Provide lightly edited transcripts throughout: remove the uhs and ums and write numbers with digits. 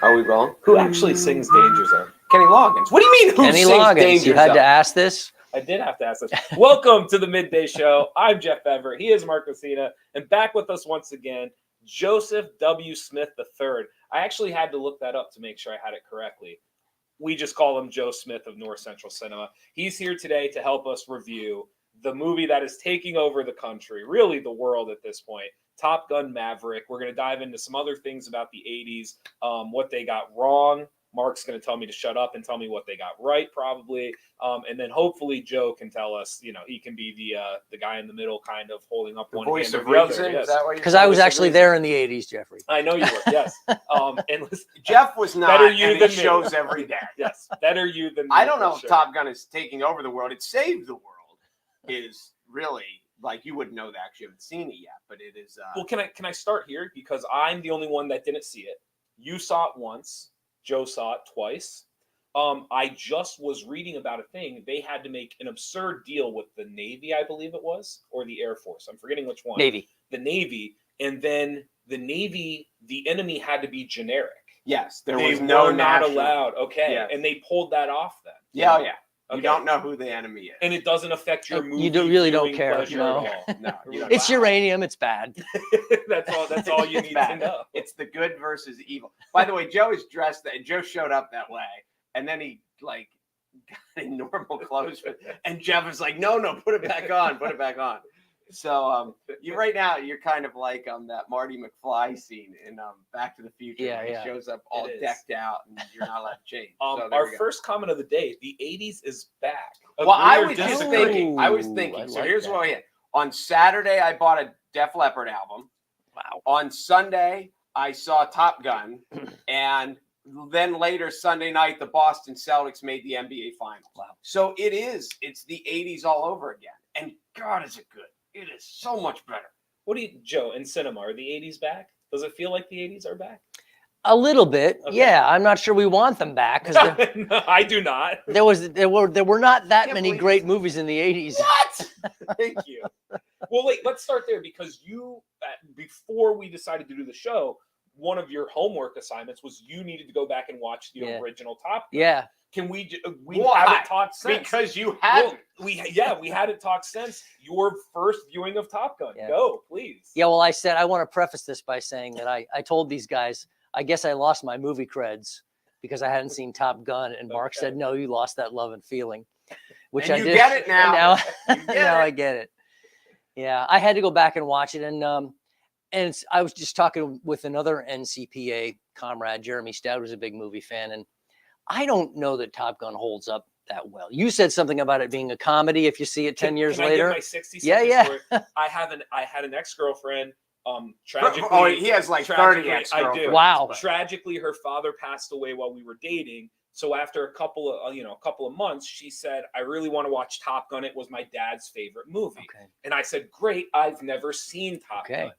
Are we wrong? Who actually sings Danger Zone? Kenny Loggins. What do you mean who Kenny sings Loggins. Danger You had Zone? to ask this? I did have to ask this. Welcome to the Midday Show. I'm Jeff Everett. He is Mark Messina. And back with us once again, Joseph W. Smith III. I actually had to look that up to make sure I had it correctly. We just call him Joe Smith of North Central Cinema. He's here today to help us review the movie that is taking over the country, really the world at this point, Top Gun Maverick. We're going to dive into some other things about the 80s, what they got wrong. Mark's going to tell me to shut up and tell me what they got right, probably. And then hopefully Joe can tell us, you know, he can be the guy in the middle, kind of holding up one Voice hand of or the reason? other. Yes. Is that what you're Because saying? I was Voice of actually reason. there in the 80s, Jeffrey. I know you were, yes. And listen, Jeff was not, Better you and than it me. shows every day. yes, better you than me. I don't for know if sure. Top Gun is taking over the world. It saved the world. Is really, like, you wouldn't know that because you haven't seen it yet, but it is. Well, can I start here? Because I'm the only one that didn't see it. You saw it once. Joe saw it twice. I just was reading about a thing. They had to make an absurd deal with the Navy, I believe it was, or the Air Force. I'm forgetting which one. Navy. The Navy. And then the Navy, the enemy had to be generic. Yes, there They was no were not national. allowed. Okay. Yes. And they pulled that off then. Yeah, oh, yeah. You Okay. don't know who the enemy is. And it doesn't affect your movie. You really don't viewing care, pleasure no. at all. No, you don't. It's uranium. It's bad. That's all you It's need bad. to know. It's the good versus evil. By the way, Joe is dressed that. Joe showed up that way, and then he like got in normal clothes, and Jeff was like, "No, put it back on, put it back on." So you right now you're kind of like that Marty McFly scene in Back to the Future. Yeah, where he yeah. shows up all It is. decked out, and you're not allowed to change. So there Our we go. first comment of the day: the '80s is back. Well, I Agree or was just disagree? thinking. I was Ooh, thinking. I So like here's that. what I had. On Saturday, I bought a Def Leppard album. Wow. On Sunday, I saw Top Gun, and then later Sunday night, the Boston Celtics made the NBA Finals. Wow. So it's the 80s all over again. And God, is it good. It is so much better. What do you, Joe, in cinema? Are the '80s back? Does it feel like the '80s are back? A little bit. Okay. Yeah. I'm not sure we want them back because No, I do not. there were not that Can't many believe great it. movies in the 80s. What? Thank you. Well, wait, let's start there because you, before we decided to do the show, one of your homework assignments was you needed to go back and watch the Yeah. original Top Gun. Yeah. Can we Why? haven't talked since? Because you had we hadn't talked since your first viewing of Top Gun. Yeah. Go, please. Yeah. Well, I want to preface this by saying that I told these guys, I guess I lost my movie creds because I hadn't seen Top Gun. And Mark Okay. said, no, you lost that love and feeling, which And I you did. get it now. Now, You get now it. I get it. Yeah. I had to go back and watch it. And I was just talking with another NCPA comrade, Jeremy Stout, who's a big movie fan. And I don't know that Top Gun holds up that well. You said something about it being a comedy if you see it 10 years Can I later. give my 60 Yeah, second yeah. story? I had an ex-girlfriend. Tragically, Oh, he has like 30 tragically, ex-girlfriends. I do. Wow. Tragically, her father passed away while we were dating. So after a couple of months, she said, "I really want to watch Top Gun. It was my dad's favorite movie." Okay. And I said, "Great. I've never seen Top Okay.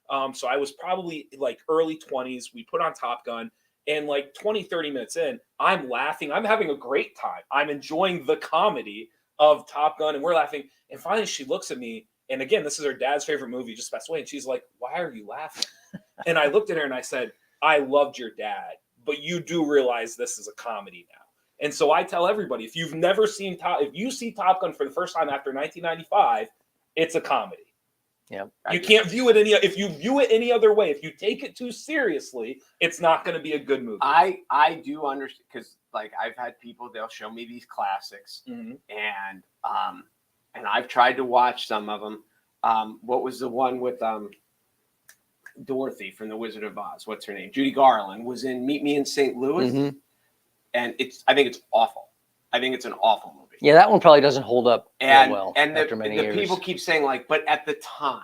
Gun." So I was probably like early 20s. We put on Top Gun. And like 20, 30 minutes in, I'm laughing. I'm having a great time. I'm enjoying the comedy of Top Gun, and we're laughing. And finally, she looks at me. And again, this is her dad's favorite movie, just passed away. And she's like, "Why are you laughing?" And I looked at her and I said, "I loved your dad, but you do realize this is a comedy now." And so I tell everybody, if you see Top Gun for the first time after 1995, it's a comedy. Yeah. You can't view it if you view it any other way. If you take it too seriously, it's not going to be a good movie. I do understand because like I've had people, they'll show me these classics, Mhm. and I've tried to watch some of them. What was the one with Dorothy from The Wizard of Oz? What's her name? Judy Garland was in Meet Me in St. Louis, Mhm. and I think it's awful. I think it's an awful movie. Yeah, that one probably doesn't hold up And well and after the many years. people keep saying like, but at the time,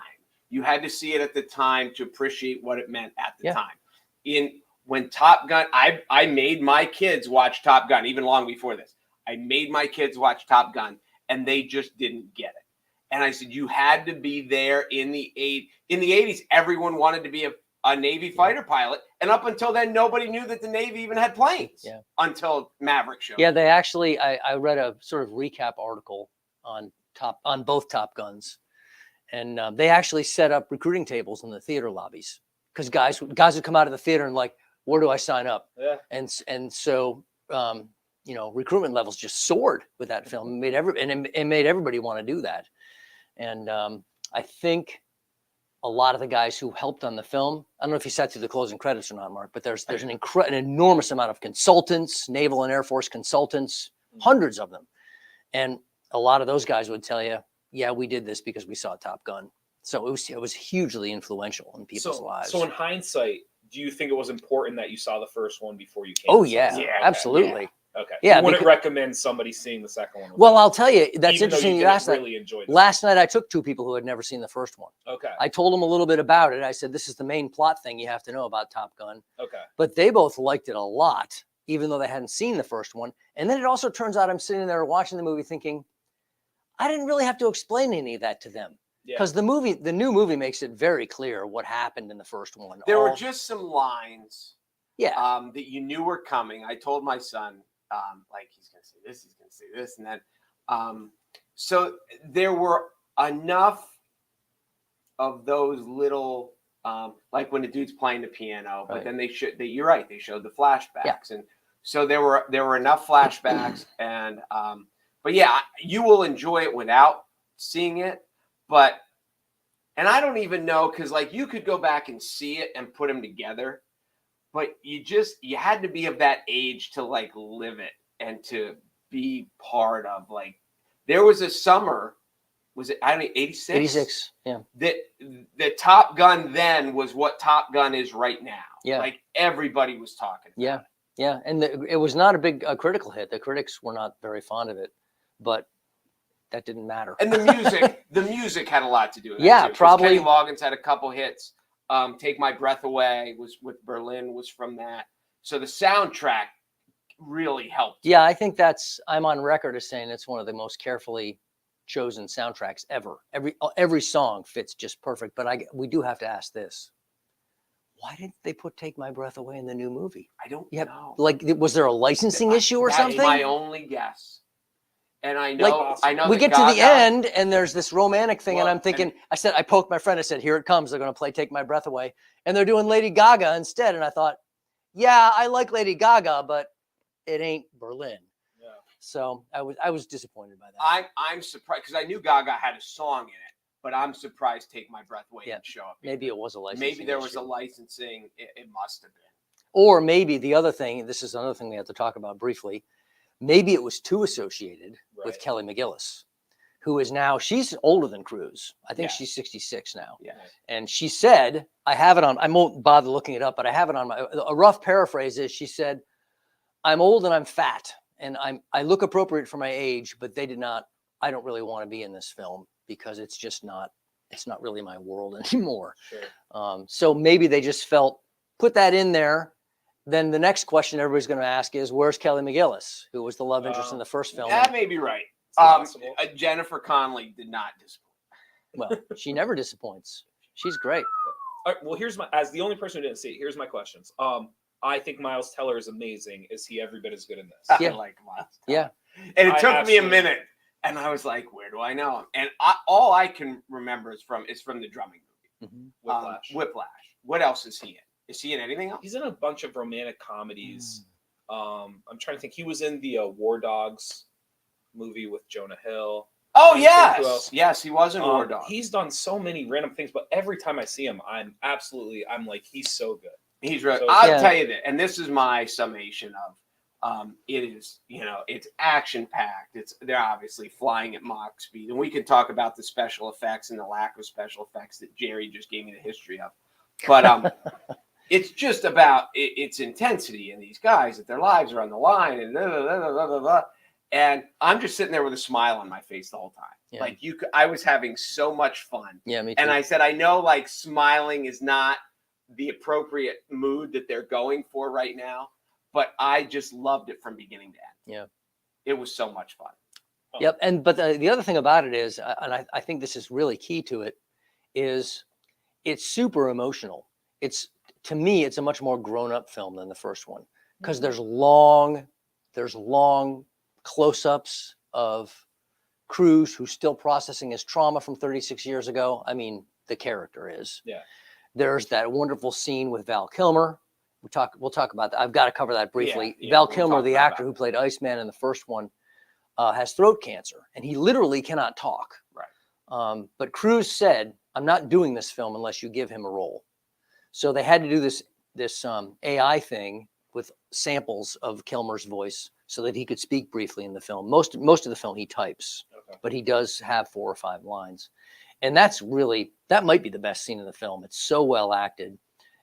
you had to see it at the time to appreciate what it meant at the Yeah. time. When Top Gun, I made my kids watch Top Gun even long before this. I made my kids watch Top Gun, and they just didn't get it. And I said, you had to be there in the 80s. Everyone wanted to be a Navy fighter pilot, and up until then, nobody knew that the Navy even had planes. Yeah. Until Maverick showed. Yeah, they actually, I read a sort of recap article on both Top Guns, and they actually set up recruiting tables in the theater lobbies because guys would come out of the theater and like, Where do I sign up? Yeah. And so you know, recruitment levels just soared with that film. It made everybody want to do that. And I think a lot of the guys who helped on the film, I don't know if you sat through the closing credits or not, Mark, but there's an enormous amount of consultants, Naval and Air Force consultants, hundreds of them. And a lot of those guys would tell you, yeah, we did this because we saw Top Gun. So it was hugely influential in people's lives. So in hindsight, do you think it was important that you saw the first one before you came? Oh yeah, absolutely. Okay. Yeah, you wouldn't recommend somebody seeing the second one. Well, I'll tell you, that's even interesting. You asked really that. Enjoyed Last night, I took 2 people who had never seen the first one. Okay. I told them a little bit about it. I said, this is the main plot thing you have to know about Top Gun. Okay. But they both liked it a lot, even though they hadn't seen the first one. And then it also turns out I'm sitting there watching the movie thinking, I didn't really have to explain any of that to them. Because the new movie makes it very clear what happened in the first one. There were just some lines that you knew were coming. I told my son, like, he's going to say this, he's going to say this. And then, so there were enough of those little, like when the dude's playing the piano, but then you're right. They showed the flashbacks. And so there were enough flashbacks and, but yeah, you will enjoy it without seeing it. But, and I don't even know, because like you could go back and see it and put them together, but you had to be of that age to like live it and to be part of, like, there was a summer, was it, I don't know, 86? 86, yeah. The Top Gun then was what Top Gun is right now. Yeah. Like everybody was talking about it. Yeah. And it was not a big critical hit. The critics were not very fond of it, but that didn't matter. And the music had a lot to do with it. Yeah, too, probably. Kenny Loggins had a couple hits. Take My Breath Away was with Berlin, was from that. So the soundtrack really helped. Yeah, I think I'm on record as saying it's one of the most carefully chosen soundtracks ever. Every song fits just perfect. But we do have to ask this: why didn't they put "Take My Breath Away" in the new movie? I don't know. Like, was there a licensing issue or something? That's my only guess. And I know we get to the end and there's this romantic thing, and I'm thinking, I poked my friend, I said, here it comes. They're going to play "Take My Breath Away." And they're doing Lady Gaga instead. And I thought, yeah, I like Lady Gaga, but it ain't Berlin. Yeah. So I was disappointed by that. I'm surprised, because I knew Gaga had a song in it, but I'm surprised "Take My Breath Away" didn't show up. Maybe it was a licensing Maybe there was issue. a licensing. It must have been. Or maybe the other thing, this is another thing we have to talk about briefly. Maybe it was too associated with Kelly McGillis, who is now, she's older than Cruise. I think she's 66 now. Yeah. And she said, I won't bother looking it up, but I have it on a rough paraphrase is, she said, I'm old and I'm fat and I look appropriate for my age, but I don't really want to be in this film because it's not really my world anymore. Sure. So maybe they just put that in there. Then the next question everybody's going to ask is, where's Kelly McGillis, who was the love interest in the first film? That may be right. Jennifer Connelly did not disappoint. Well, she never disappoints. She's great. All right, well, as the only person who didn't see it, here's my questions. I think Miles Teller is amazing. Is he every bit as good in this? Yeah. I like Miles Teller. Yeah. And it took me a minute, and I was like, where do I know him? And all I can remember is from the drumming movie. Mm-hmm. Whiplash. What else is he in? Is he in anything else? He's in a bunch of romantic comedies. I'm trying to think. He was in the War Dogs movie with Jonah Hill. Oh, yes. Yes, he was in War Dogs. He's done so many random things, but every time I see him, I'm like, he's so good. He's right. I'll tell you that. And this is my summation of it is, it's action packed. They're obviously flying at Mach speed. And we can talk about the special effects and the lack of special effects that Jerry just gave me the history of. But it's just about its intensity and these guys that their lives are on the line and blah, blah, blah, blah, blah, blah. And I'm just sitting there with a smile on my face the whole time. Yeah. Like I was having so much fun. Yeah, me too. And I said, I know like smiling is not the appropriate mood that they're going for right now, but I just loved it from beginning to end. Yeah. It was so much fun. Yep. But the other thing about it is, and I think this is really key to it, is it's super emotional. To me, it's a much more grown-up film than the first one, because there's long close-ups of Cruise, who's still processing his trauma from 36 years ago. I mean, the character is. Yeah. There's that wonderful scene with Val Kilmer We'll talk about that. I've got to cover that briefly. Yeah, Val we'll Kilmer, talk the about actor that. who played Iceman in the first one, has throat cancer, and he literally cannot talk. Right. But Cruise said, "I'm not doing this film unless you give him a role." So they had to do this AI thing with samples of Kilmer's voice so that he could speak briefly in the film. Most of the film he types, but he does have 4 or 5 lines, and that might be the best scene in the film. It's so well acted,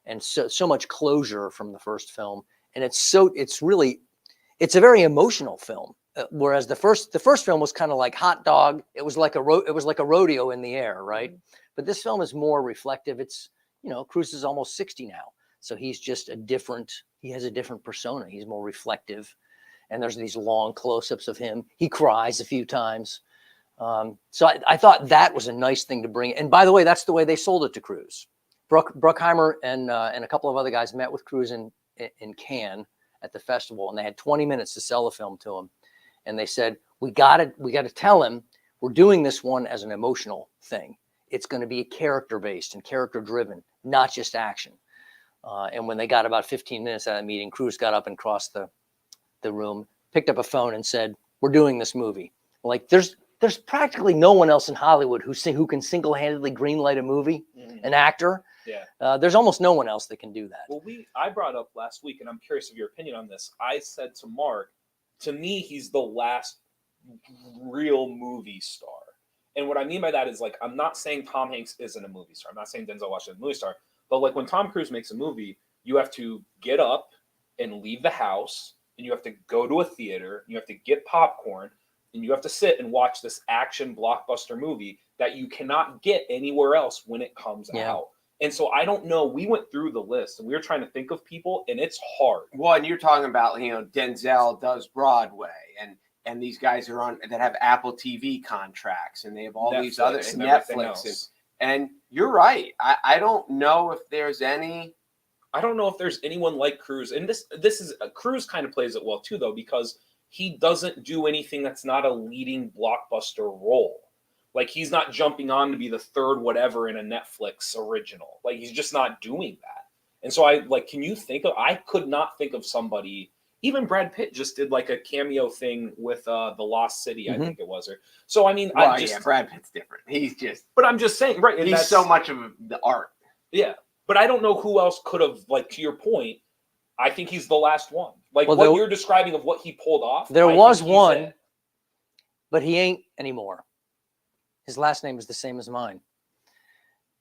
and so much closure from the first film, and it's a very emotional film. Whereas the first film was kind of like Hot Dog. It was like a rodeo in the air, right? But this film is more reflective. It's, Cruise is almost 60 now, so he has a different persona. He's more reflective, and there's these long close-ups of him. He cries a few times. So I thought that was a nice thing to bring. And by the way, that's the way they sold it to Cruise. Bruckheimer and a couple of other guys met with Cruise in Cannes at the festival, and they had 20 minutes to sell the film to him. And they said, we got to tell him we're doing this one as an emotional thing. It's going to be character-based and character-driven, not just action. And when they got about 15 minutes out of the meeting, Cruise got up and crossed the room, picked up a phone and said, we're doing this movie. Like there's practically no one else in Hollywood who can single-handedly greenlight a movie, an actor. Yeah. There's almost no one else that can do that. Well, I brought up last week, and I'm curious of your opinion on this. I said to Mark, to me, he's the last real movie star. And what I mean by that is, like, I'm not saying Tom Hanks isn't a movie star. I'm not saying Denzel Washington is a movie star. But, like, when Tom Cruise makes a movie, you have to get up and leave the house, and you have to go to a theater, and you have to get popcorn, and you have to sit and watch this action blockbuster movie that you cannot get anywhere else when it comes out. And so I don't know. We went through the list and we were trying to think of people, and it's hard. Well, and you're talking about, Denzel does Broadway, and these guys that have Apple TV contracts, and they have all these other and Netflix. And you're right. I don't know if there's any. I don't know if there's anyone like Cruise. And this is Cruise kind of plays it well too, though, because he doesn't do anything that's not a leading blockbuster role. Like, he's not jumping on to be the third whatever in a Netflix original. Like, he's just not doing that. And so I could not think of somebody, even Brad Pitt just did like a cameo thing with The Lost City, I think it was. So, I mean, Brad Pitt's different. But I'm just saying, right. He's so much of the art. Yeah. But I don't know who else could have, like, to your point, I think he's the last one. Like, what you're describing of what he pulled off. There was one, but he ain't anymore. His last name is the same as mine.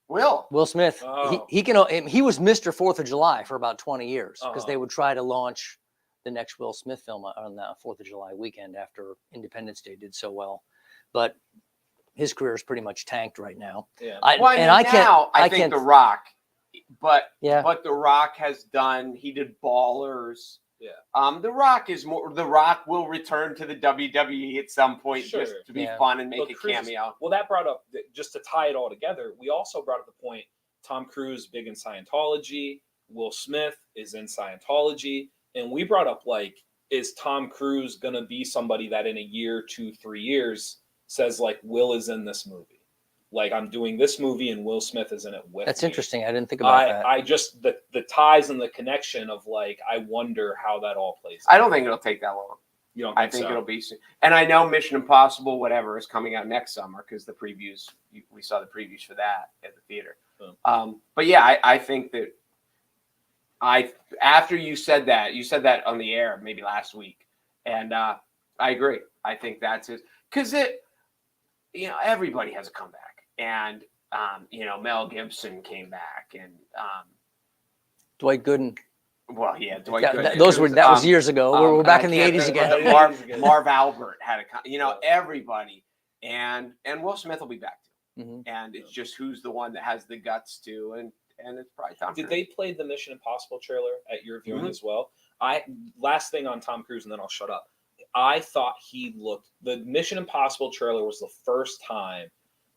Will Smith. Oh. He was Mr. 4th of July for about 20 years because they would try to launch the next Will Smith film on the 4th of July weekend after Independence Day did so well. But his career is pretty much tanked right now. Yeah. I think The Rock, but The Rock he did Ballers. Yeah. The Rock will return to the WWE at some point just to be fun and make a cameo. Well, that brought up, just to tie it all together, we also brought up the point, Tom Cruise, big in Scientology, Will Smith is in Scientology, and we brought up, like, is Tom Cruise going to be somebody that in a year, 2, 3 years says, like, Will is in this movie? Like, I'm doing this movie and Will Smith is in it with That's me. interesting. I didn't think about that. I just, the ties and the connection of, like, I wonder how that all plays out. I don't think it'll take that long. You don't think so? I think it'll be soon. And I know Mission Impossible, whatever, is coming out next summer because the previews, we saw the previews for that at the theater. But yeah, I think that after you said that on the air maybe last week, and I agree. I think that's it. Because everybody has a comeback. And, Mel Gibson came back, and Dwight Gooden. Well, yeah, Dwight Gooden. That was years ago. We're back in the 80s again. Marv Albert had everybody. And Will Smith will be back too. Mm-hmm. And it's just who's the one that has the guts to, and it's probably Tom Cruise. Did they play the Mission Impossible trailer at your viewing as well? Last thing on Tom Cruise, and then I'll shut up. I thought the Mission Impossible trailer was the first time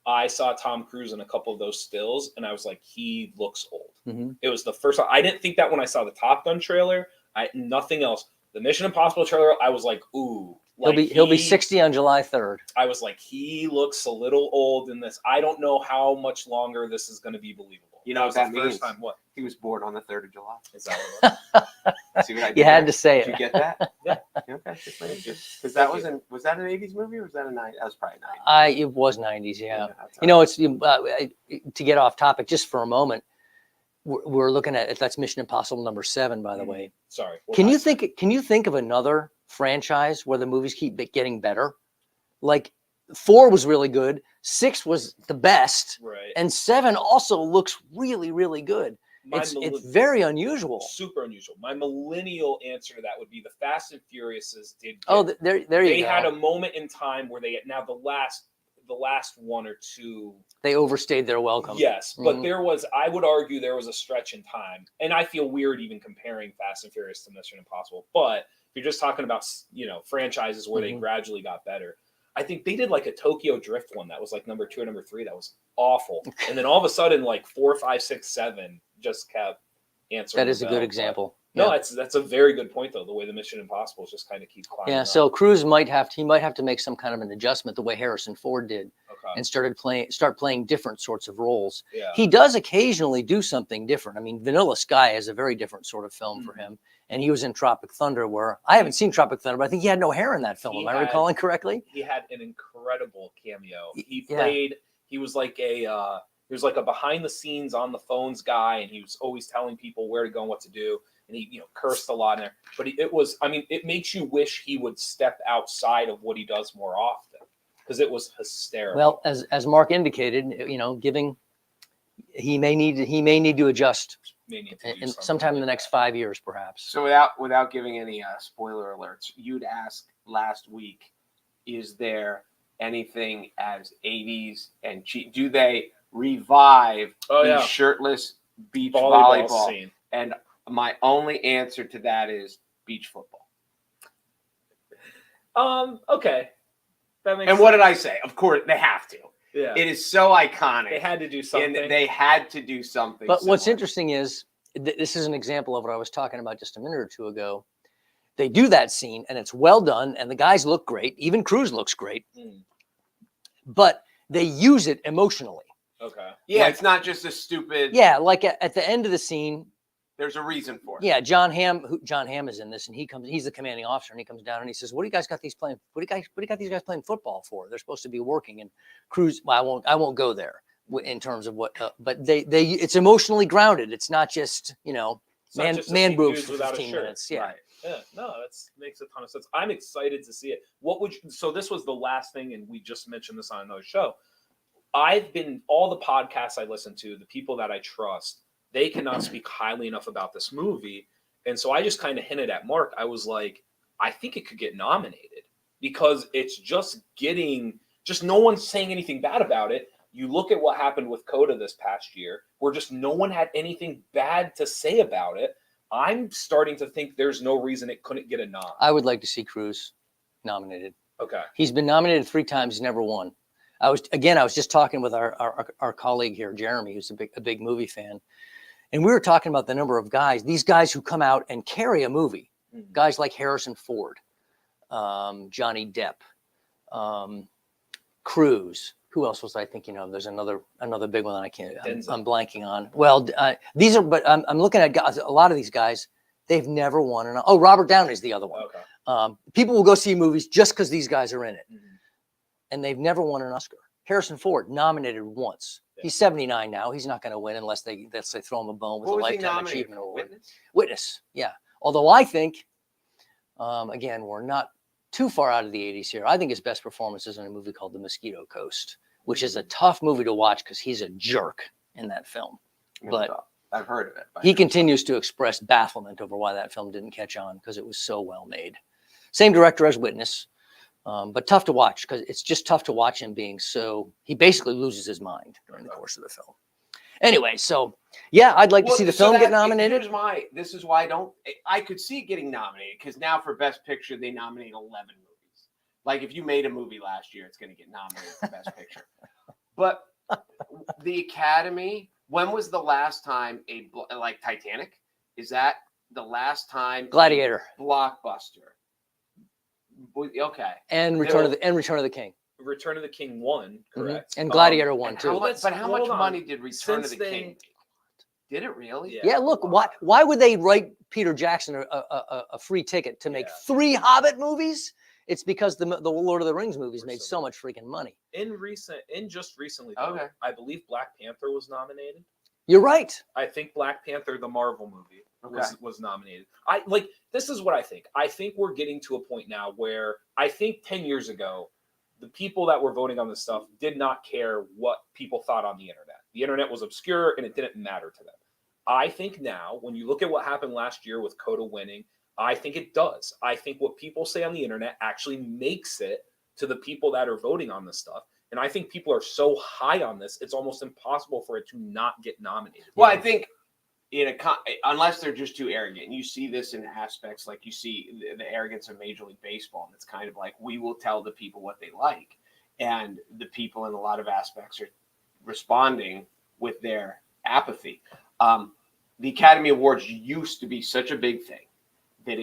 I saw Tom Cruise in a couple of those stills, and I was like, he looks old. Mm-hmm. It was the first time. I didn't think that when I saw the Top Gun trailer. Nothing else. The Mission Impossible trailer, I was like, ooh, He'll be 60 on July 3rd. I was like, he looks a little old in this. I don't know how much longer this is going to be believable. You know what that means? First time, what? He was born on the 3rd of July. Is that what it was? See what I did You had there? to say it. Did you get that? Yeah. Okay, just because that was that an 80s movie or was that a 90s? That was probably 90s. It was 90s, yeah. That's You know, it's to get off topic just for a moment. We're looking at that's Mission Impossible #7, by the way. Sorry. Can you think of another franchise where the movies keep getting better? Like 4 was really good, 6 was the best, right? and 7 also looks really, really good. It's very unusual. Super unusual. My millennial answer to that would be the Fast and Furiouses did. There you go. They had a moment in time where the last one or two, they overstayed their welcome. Yes, but I would argue there was a stretch in time, and I feel weird even comparing Fast and Furious to Mission Impossible. But if you're just talking about franchises where they gradually got better, I think they did like a Tokyo Drift one that was like number 2 or number 3 that was awful, and then all of a sudden like 4, 5, 6, 7 just kept answering. That is a good example. No, that's a very good point though. The way the Mission Impossible just kind of keep climbing. Yeah, so Cruise might have to make some kind of an adjustment the way Harrison Ford did, and start playing different sorts of roles. Yeah. He does occasionally do something different. I mean, Vanilla Sky is a very different sort of film for him, and he was in Tropic Thunder, where I haven't seen Tropic Thunder, but I think he had no hair in that film. Am I recalling correctly? He had an incredible cameo. He played. He was like a behind the scenes on the phones guy, and he was always telling people where to go and what to do. And he, cursed a lot in there. But it makes you wish he would step outside of what he does more often, because it was hysterical. Well, as Mark indicated, he may need to adjust sometime in the next 5 years, perhaps. So without giving any spoiler alerts, you'd ask last week, is there anything as 80s and cheap? Do they revive the shirtless beach volleyball scene? And my only answer to that is beach football. Okay. That makes sense. What did I say? Of course, they have to. Yeah. It is so iconic. They had to do something. And they had to do something. But what's interesting is, this is an example of what I was talking about just a minute or two ago. They do that scene, and it's well done, and the guys look great. Even Cruise looks great. But they use it emotionally. Okay. Yeah, it's not just a stupid... Yeah, like at the end of the scene... There's a reason for it. Yeah, John Hamm is in this, and he's the commanding officer, and he comes down and he says, "What do you guys got these playing? What do you got these guys playing football for? They're supposed to be working." And Cruise, well, I won't go there in terms of what, but it's emotionally grounded. It's not just man boobs for 15 minutes. Yeah. Right. Yeah, no, that makes a ton of sense. I'm excited to see it. So this was the last thing, and we just mentioned this on another show. All the podcasts I listen to, the people that I trust, they cannot speak highly enough about this movie. And so I just kind of hinted at Mark. I was like, I think it could get nominated, because it's just no one's saying anything bad about it. You look at what happened with Coda this past year, where just no one had anything bad to say about it. I'm starting to think there's no reason it couldn't get a nod. I would like to see Cruise nominated. Okay. He's been nominated 3 times. He's never won. I was just talking with our colleague here, Jeremy, who's a big movie fan. And we were talking about the number of these guys who come out and carry a movie. Guys like Harrison Ford, Johnny Depp, Cruise. Who else was I thinking of? There's another big one that I can't. I'm blanking on. Well, these are. But I'm looking at guys. A lot of these guys, they've never won an. Oh, Robert Downey's the other one. Okay. People will go see movies just because these guys are in it, and they've never won an Oscar. Harrison Ford nominated once. Yeah. He's 79 now. He's not going to win unless they throw him a bone with a Lifetime Achievement Award. Witness. Yeah. Although I think, again, we're not too far out of the 80s here. I think his best performance is in a movie called The Mosquito Coast, which is a tough movie to watch because he's a jerk in that film. But I've heard of it. He continues to express bafflement over why that film didn't catch on, because it was so well made. Same director as Witness. But tough to watch, because it's just tough to watch him being he basically loses his mind during the course of the film. Anyway, so yeah, I'd like to see the film get nominated. This is why I could see it getting nominated, because now for Best Picture, they nominate 11 movies. Like if you made a movie last year, it's going to get nominated for Best Picture. But the Academy, when was the last time like Titanic? Is that the last time? Gladiator. Blockbuster Okay. and Return of the King. Return of the King won, correct? And Gladiator won And too. how much hold on. money did Return of Since the King make? Did it really? Yeah, look, why would they write Peter Jackson a free ticket to make 3 Hobbit movies? It's because the Lord of the Rings movies made so much freaking money. Just recently, though, I believe Black Panther was nominated. You're right. I think Black Panther, the Marvel movie, was nominated. This is what I think. I think we're getting to a point now where I think 10 years ago, the people that were voting on this stuff did not care what people thought on the internet. The internet was obscure and it didn't matter to them. I think now, when you look at what happened last year with Coda winning, I think it does. I think what people say on the internet actually makes it to the people that are voting on this stuff. And I think people are so high on this, it's almost impossible for it to not get nominated. Well, I think unless they're just too arrogant, you see this in aspects like you see the arrogance of Major League Baseball, and it's kind of like we will tell the people what they like, and the people in a lot of aspects are responding with their apathy. The Academy Awards used to be such a big thing that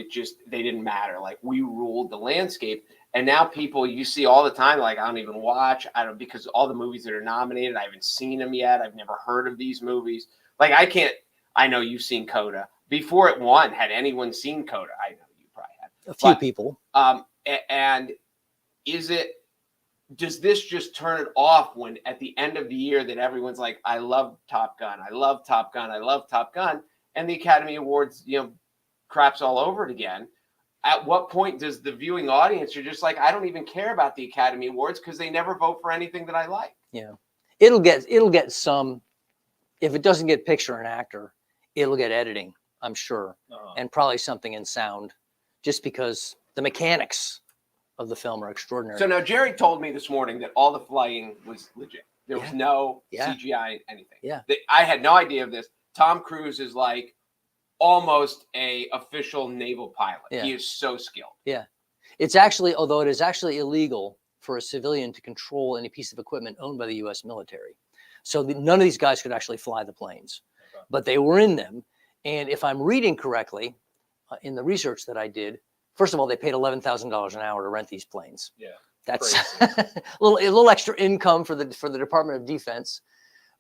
they didn't matter. Like, we ruled the landscape. And now people you see all the time, like, I don't even watch. Because all the movies that are nominated, I haven't seen them yet. I've never heard of these movies. Like, I know you've seen Coda. Before it won, had anyone seen Coda? I know you probably had. A few people. And does this just turn it off when at the end of the year that everyone's like, I love Top Gun. I love Top Gun. I love Top Gun. And the Academy Awards, craps all over it again. At what point does the viewing audience, you're just like, I don't even care about the Academy Awards because they never vote for anything that I like. Yeah. It'll get some, if it doesn't get picture and actor, it'll get editing, I'm sure. And probably something in sound, just because the mechanics of the film are extraordinary. So now Jerry told me this morning that all the flying was legit. There was no CGI, anything. Yeah. I had no idea of this. Tom Cruise is like almost a official naval pilot. Yeah. He is so skilled. Yeah. Although it is actually illegal for a civilian to control any piece of equipment owned by the U.S. military. So none of these guys could actually fly the planes, but they were in them. And if I'm reading correctly, in the research that I did, first of all, they paid $11,000 an hour to rent these planes. Yeah. That's a little extra income for the Department of Defense.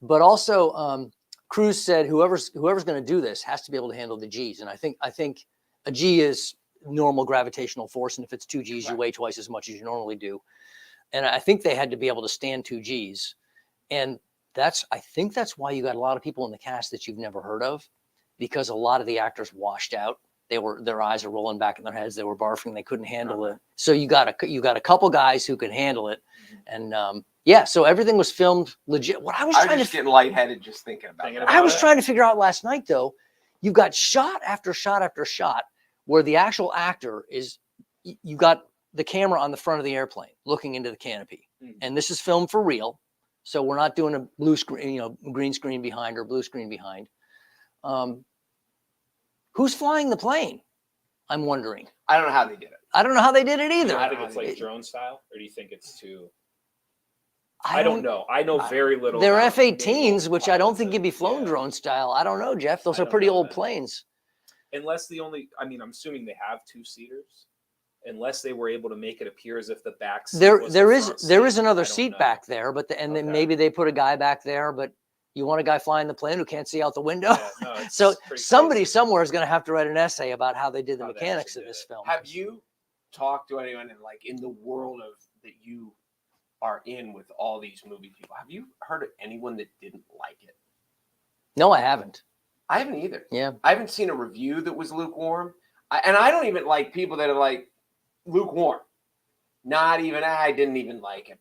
But also, Cruise said whoever's going to do this has to be able to handle the G's. And I think a G is normal gravitational force. And if it's 2 G's, you weigh twice as much as you normally do. And I think they had to be able to stand 2 G's. And I think that's why you got a lot of people in the cast that you've never heard of, because a lot of the actors washed out. Their eyes are rolling back in their heads. They were barfing. They couldn't handle it. So you got a couple guys who could handle it. And so everything was filmed legit. What I was getting lightheaded just thinking about it. I was trying to figure out last night, though, you've got shot after shot after shot where the actual actor you got the camera on the front of the airplane looking into the canopy. And this is filmed for real. So we're not doing a blue screen, green screen behind or blue screen behind. Who's flying the plane? I'm wondering. I don't know how they did it. I don't know how they did it either. I think it's like drone style, or do you think it's too? I don't know. I know very little. They're F-18s, which I don't think can be flown drone style. I don't know, Jeff. Those are pretty old planes. Unless I'm assuming they have 2-seaters. Unless they were able to make it appear as if the back seat there is another seat back there, but then maybe they put a guy back there, but you want a guy flying the plane who can't see out the window. So somebody somewhere is going to have to write an essay about how they did the mechanics of this film. Have you talked to anyone in the world of that you are in with all these movie people? Have you heard of anyone that didn't like it? No, I haven't. I haven't either. Yeah. I haven't seen a review that was lukewarm. And I don't even like people that are like lukewarm. Not even, I didn't even like it.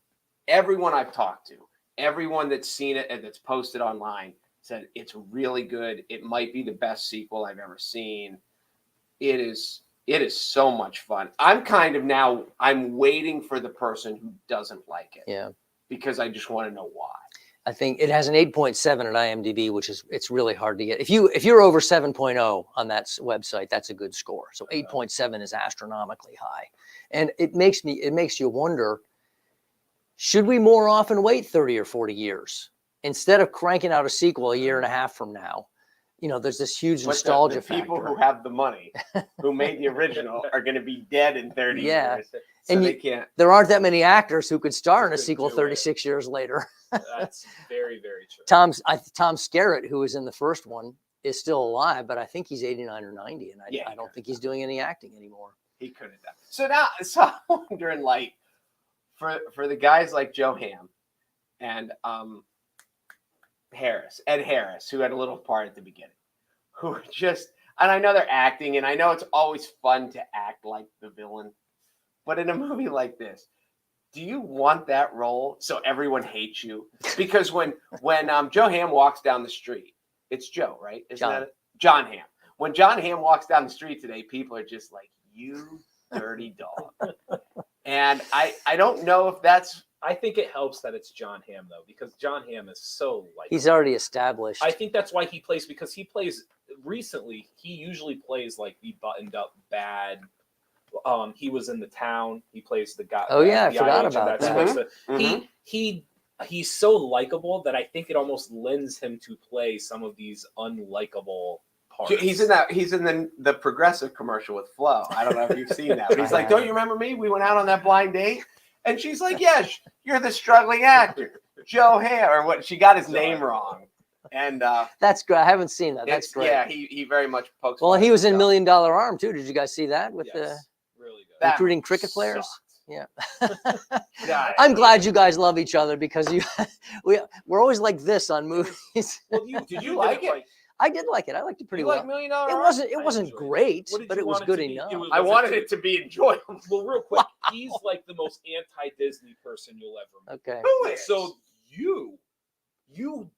Everyone I've talked to, everyone that's seen it and that's posted online said it's really good. It might be the best sequel I've ever seen. It is so much fun. I'm waiting for the person who doesn't like it. Yeah. Because I just want to know why. I think it has an 8.7 at IMDb, which it's really hard to get. If you're over 7.0 on that website, that's a good score. So 8.7 is astronomically high. And it makes you wonder, should we more often wait 30 or 40 years instead of cranking out a sequel a year and a half from now? you know, there's this huge But nostalgia the people factor. who have the money, who made the original, are going to be dead in 30 Yeah. years. So And they can't. There aren't that many actors who could star in a Who could sequel do it. 36 years later. That's very, very true. Tom Skerritt, who was in the first one, is still alive, but I think he's 89 or 90, and I don't think he's doing any acting anymore. He could have done. So now, I'm wondering, like, for the guys like Joe Hamm and Ed Harris, who had a little part at the beginning, who are just, and I know they're acting, and I know it's always fun to act like the villain, but in a movie like this, do you want that role so everyone hates you? Because when Joe Hamm walks down the street, it's Joe, right? Isn't that it? John Hamm. When John Hamm walks down the street today, people are just like, you dirty dog. And I don't know if that's. I think it helps that it's John Hamm, though, because John Hamm is so like. He's already established. I think that's why he plays, because he plays recently. He usually plays like the buttoned up bad. He was in The Town. He plays the guy. Oh yeah, I the forgot IH, about and that. supposed to- He's so likable that I think it almost lends him to play some of these unlikable parts. He's in the Progressive commercial with Flo. I don't know if you've seen that. But he's like, don't you remember me? We went out on that blind date. And she's like, yes, you're the struggling actor, Joe Hamm, or what? She got his name wrong. And that's great. I haven't seen that. That's great. Yeah, he very much pokes. Well, he was in himself. $1 Million Arm too. Did you guys see that with the really good. recruiting cricket players? Sucked. Yeah. God, I'm glad you guys love each other because we're always like this on movies. Well, did you like it? I did like it. I liked it pretty You well. like $1 Million Arm? It wasn't great, What did but you it was want it good to be? enough. I wanted it to be enjoyable. Well, real quick, he's like the most anti-Disney person you'll ever meet. Okay. Who is? So you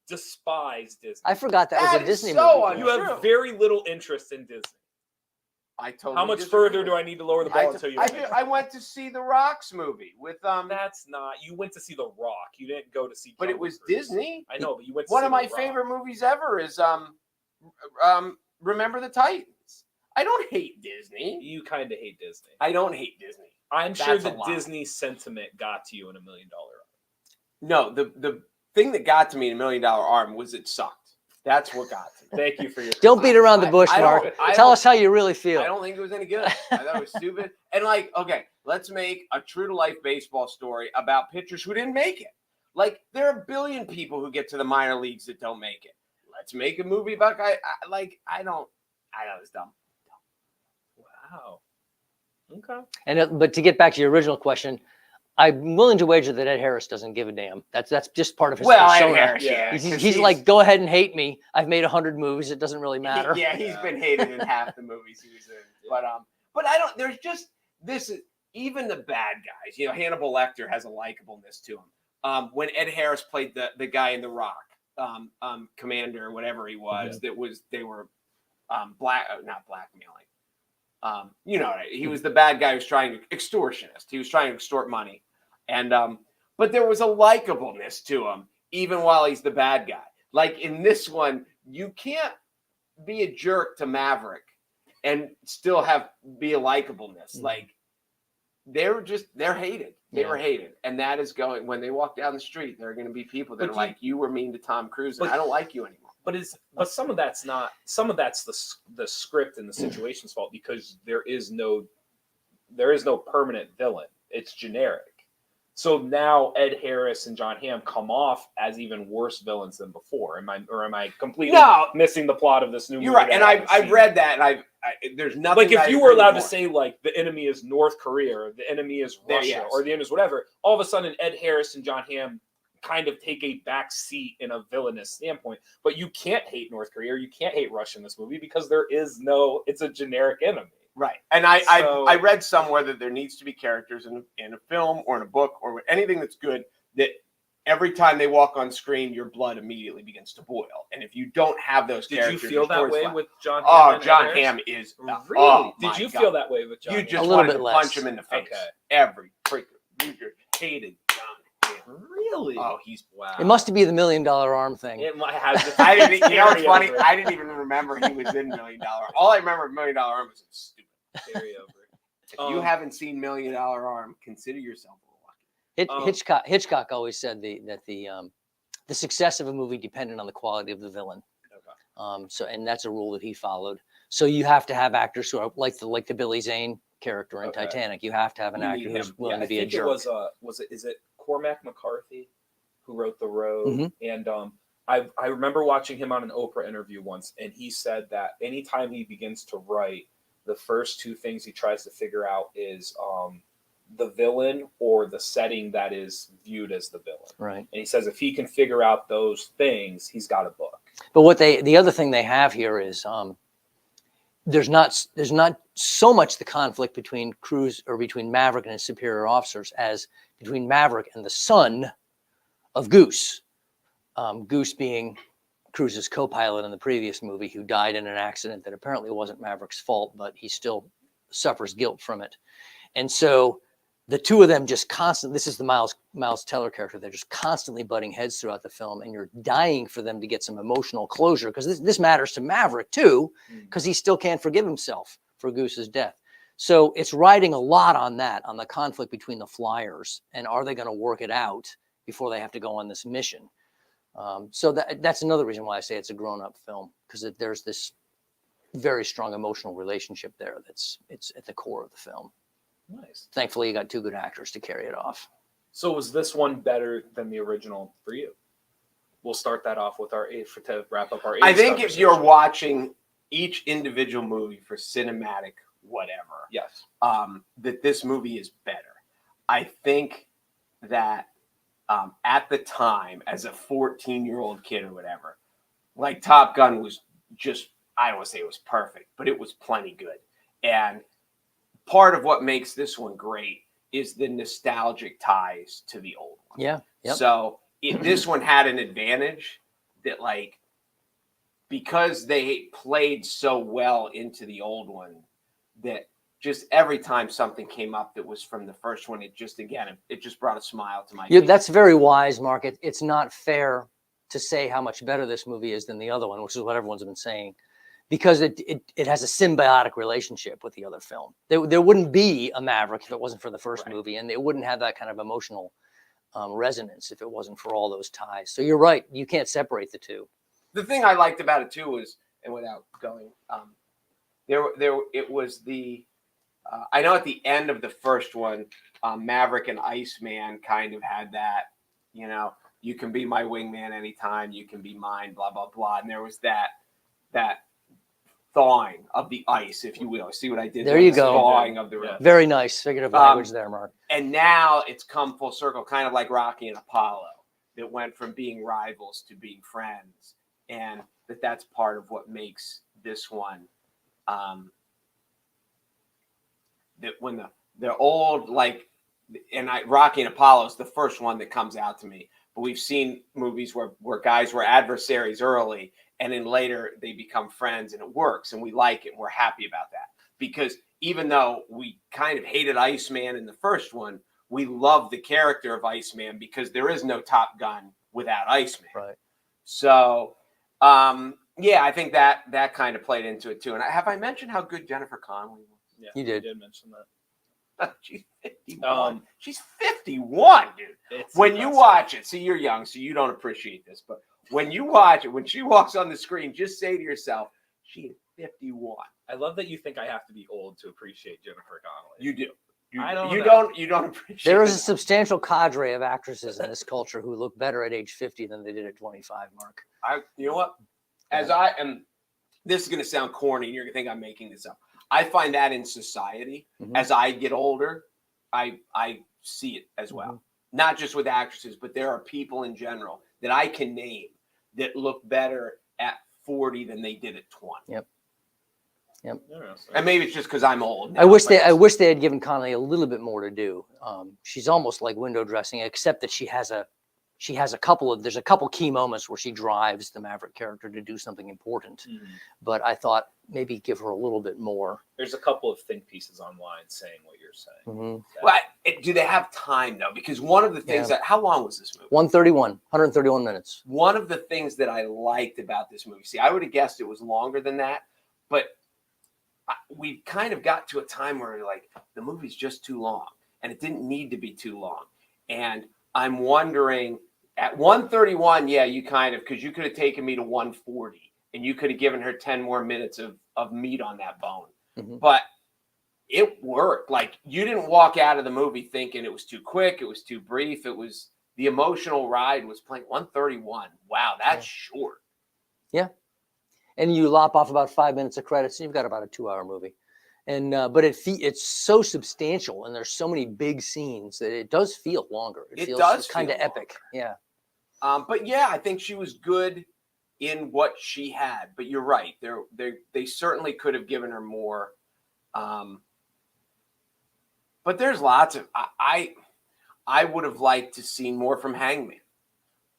despise Disney. I forgot that was That a is Disney so movie. You have very little interest in Disney. I totally. How much disagree. further do I need to lower the bar until you? I went to see the Rock's movie with That's not. You went to see The Rock. You didn't go to see. but it Jungle was Cruise. Disney. I know, but you went to One see of my The Rock. favorite movies ever is Remember the Titans. I don't hate Disney. You kind of hate Disney. I don't hate Disney. I'm sure That's a the lie. Disney sentiment got to you in $1 Million Arm. No, the thing that got to me in $1 Million Arm was it sucked. That's what got to me. Thank you for your. Don't beat around the bush, I Mark. don't- Tell us how you really feel. I don't think it was any good. I thought it was stupid. And like, okay, let's make a true to life baseball story about pitchers who didn't make it. Like, there are a billion people who get to the minor leagues that don't make it. Let's make a movie about guy. I know it's dumb. Wow. Okay. And but to get back to your original question, I'm willing to wager that Ed Harris doesn't give a damn. That's just part of his persona. Harris, Yeah. He's like, go ahead and hate me. I've made 100 movies. It doesn't really matter. He's been hated in half the movies he was in. But I don't. There's just this. Even the bad guys. You know, Hannibal Lecter has a likableness to him. When Ed Harris played the guy in The Rock, commander or whatever he was, they were not blackmailing. He was the bad guy who's trying to extortionist. He was trying to extort money, and but there was a likableness to him even while he's the bad guy. Like in this one, you can't be a jerk to Maverick and still be a likableness. Like they're hated. They were hated, and that is going when they walk down the street. There are going to be people that are like, "You were mean to Tom Cruise, and I don't like you anymore." But some of that's not. Some of that's the script and the situation's fault because there is no permanent villain. It's generic. So now Ed Harris and John Hamm come off as even worse villains than before. Am I completely missing the plot of this new movie? You're right, and I've read that, and there's nothing. Like if you were allowed to say like the enemy is North Korea, or the enemy is Russia, or the enemy is whatever, all of a sudden Ed Harris and John Hamm kind of take a back seat in a villainous standpoint. But you can't hate North Korea or you can't hate Russia in this movie because it's a generic enemy. Right. And I read somewhere that there needs to be characters in a film or in a book or anything that's good that every time they walk on screen, your blood immediately begins to boil. And if you don't have those characters, did you feel that way with John Hamm? Oh, John Hamm is really? Oh, did you feel that way with John You Hamm? just A little wanted bit to less. punch him in the face. Okay. Every freaking you just hated John Hamm. Really? Oh, he's wow. It must be the $1 Million Arm thing. It might have I didn't. You know what's funny? Carry over. I didn't even remember he was in $1 Million. All I remember of $1 Million Arm was it's stupid. Carry over. If you haven't seen $1 Million Arm, consider yourself lucky. Hitchcock always said that the success of a movie depended on the quality of the villain. And that's a rule that he followed. So you have to have actors who are like the Billy Zane character in Titanic. You have to have an actor who's willing to be a jerk. Is it Cormac McCarthy who wrote The Road? And I remember watching him on an Oprah interview once, and he said that anytime he begins to write, the first two things he tries to figure out is the villain or the setting that is viewed as the villain. Right. And he says if he can figure out those things, he's got a book. But the other thing they have here is there's not so much the conflict between between Maverick and his superior officers as between Maverick and the son of Goose. Goose being Cruise's co-pilot in the previous movie, who died in an accident that apparently wasn't Maverick's fault, but he still suffers guilt from it. And so the two of them just constantly, this is the Miles Teller character, they're just constantly butting heads throughout the film, and you're dying for them to get some emotional closure, because this matters to Maverick too, because he still can't forgive himself for Goose's death. So it's riding a lot on that, on the conflict between the flyers, and are they going to work it out before they have to go on this mission? So that's another reason why I say it's a grown-up film, because there's this very strong emotional relationship there it's at the core of the film. Nice. Thankfully, you got two good actors to carry it off. So was this one better than the original for you? We'll start that off with to wrap up our age. I think if you're watching each individual movie for cinematic whatever, yes, that this movie is better. I think that at the time, as a 14-year-old kid or whatever, like Top Gun was just, I don't want to say it was perfect, but it was plenty good. And part of what makes this one great is the nostalgic ties to the old one. Yeah. Yep. So this one had an advantage that, like, because they played so well into the old one, that just every time something came up that was from the first one, it just brought a smile to my face. That's very wise, Mark. It's not fair to say how much better this movie is than the other one, which is what everyone's been saying, because it has a symbiotic relationship with the other film. There wouldn't be a Maverick if it wasn't for the first movie, and it wouldn't have that kind of emotional resonance if it wasn't for all those ties. So you're right. You can't separate the two. The thing I liked about it too was, and without going, it was the, I know at the end of the first one, Maverick and Iceman kind of had that, you can be my wingman anytime, you can be mine, blah, blah, blah. And there was that thawing of the ice, if you will. See what I did? There you go. Thawing of the river. Very nice figurative language there, Mark. And now it's come full circle, kind of like Rocky and Apollo, that went from being rivals to being friends. And that's part of what makes this one, that when the old, like, and Rocky and Apollo is the first one that comes out to me. But we've seen movies where guys were adversaries early, and then later they become friends, and it works, and we like it, and we're happy about that. Because even though we kind of hated Iceman in the first one, we love the character of Iceman, because there is no Top Gun without Iceman. Right. So, I think that kind of played into it too. And have I mentioned how good Jennifer Connelly was? Yeah, You did mention that. She's 51. She's 51, dude. When you watch it, see, you're young, so you don't appreciate this. But when you watch it, when she walks on the screen, just say to yourself, she is 51. I love that you think I have to be old to appreciate Jennifer Connelly. You do. You don't appreciate. There is a substantial cadre of actresses in this culture who look better at age 50 than they did at 25, Mark. You know what? As I am, this is going to sound corny, and you're going to think I'm making this up. I find that in society, as I get older, I see it as well. Not just with actresses, but there are people in general that I can name that look better at 40 than they did at 20. Yep. And maybe it's just because I'm old now, I wish they had given Connelly a little bit more to do. She's almost like window dressing, except that there's a couple key moments where she drives the Maverick character to do something important. But I thought maybe give her a little bit more. There's a couple of think pieces online saying what you're saying. Well, do they have time though? Because one of the things how long was this movie? 131 minutes. One of the things that I liked about this movie, see, I would have guessed it was longer than that, but we kind of got to a time where like the movie's just too long, and it didn't need to be too long. And I'm wondering, at 131, you kind of, because you could have taken me to 140 and you could have given her 10 more minutes of meat on that bone. Mhm. But it worked. Like, you didn't walk out of the movie thinking it was too quick, it was too brief. It was, the emotional ride was playing 131. Wow, that's short. Yeah. And you lop off about 5 minutes of credits, and you've got about a 2-hour movie. And but it's so substantial, and there's so many big scenes that it does feel longer. It feels does kind of feel epic. Yeah. But yeah, I think she was good in what she had. But you're right. They certainly could have given her more. But there's lots of I would have liked to see more from Hangman.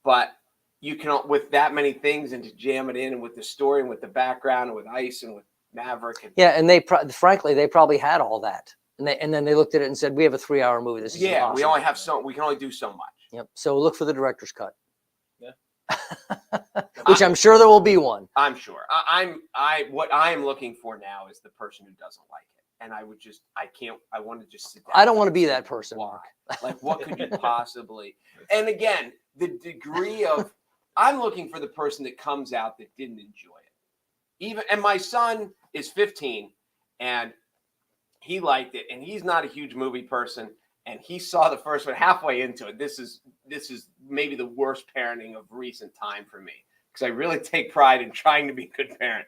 But you can, with that many things, and to jam it in, and with the story and with the background and with Ice and with Maverick. And, yeah, and frankly, they probably had all that. And then they looked at it and said, we have a 3-hour movie. This is impossible. We only have we can only do so much. Yep. So look for the director's cut. Yeah. Which I'm sure there will be one. I'm sure. What I am looking for now is the person who doesn't like it. And I want to just sit down. I don't want to be that person. Why? Like, what could you possibly? And again, the degree of, I'm looking for the person that comes out that didn't enjoy it. And my son is 15, and he liked it, and he's not a huge movie person, and he saw the first one halfway into it. This is maybe the worst parenting of recent time for me, because I really take pride in trying to be a good parent.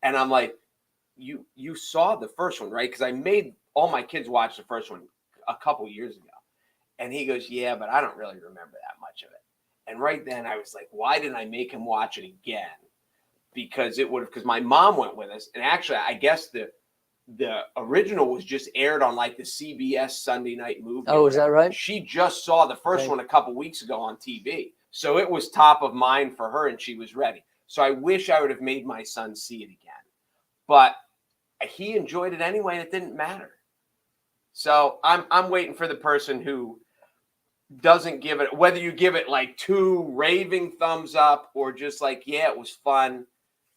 And I'm like, you saw the first one, right? Because I made all my kids watch the first one a couple years ago. And he goes, yeah, but I don't really remember that much of it. And right then I was like, why didn't I make him watch it again? Because my mom went with us. And actually, I guess the original was just aired on like the CBS Sunday night movie. Oh, is that right? She just saw the first one a couple weeks ago on TV. So it was top of mind for her, and she was ready. So I wish I would have made my son see it again. But he enjoyed it anyway, and it didn't matter. So I'm waiting for the person who doesn't give it, whether you give it like 2 raving thumbs up or just like, yeah, it was fun.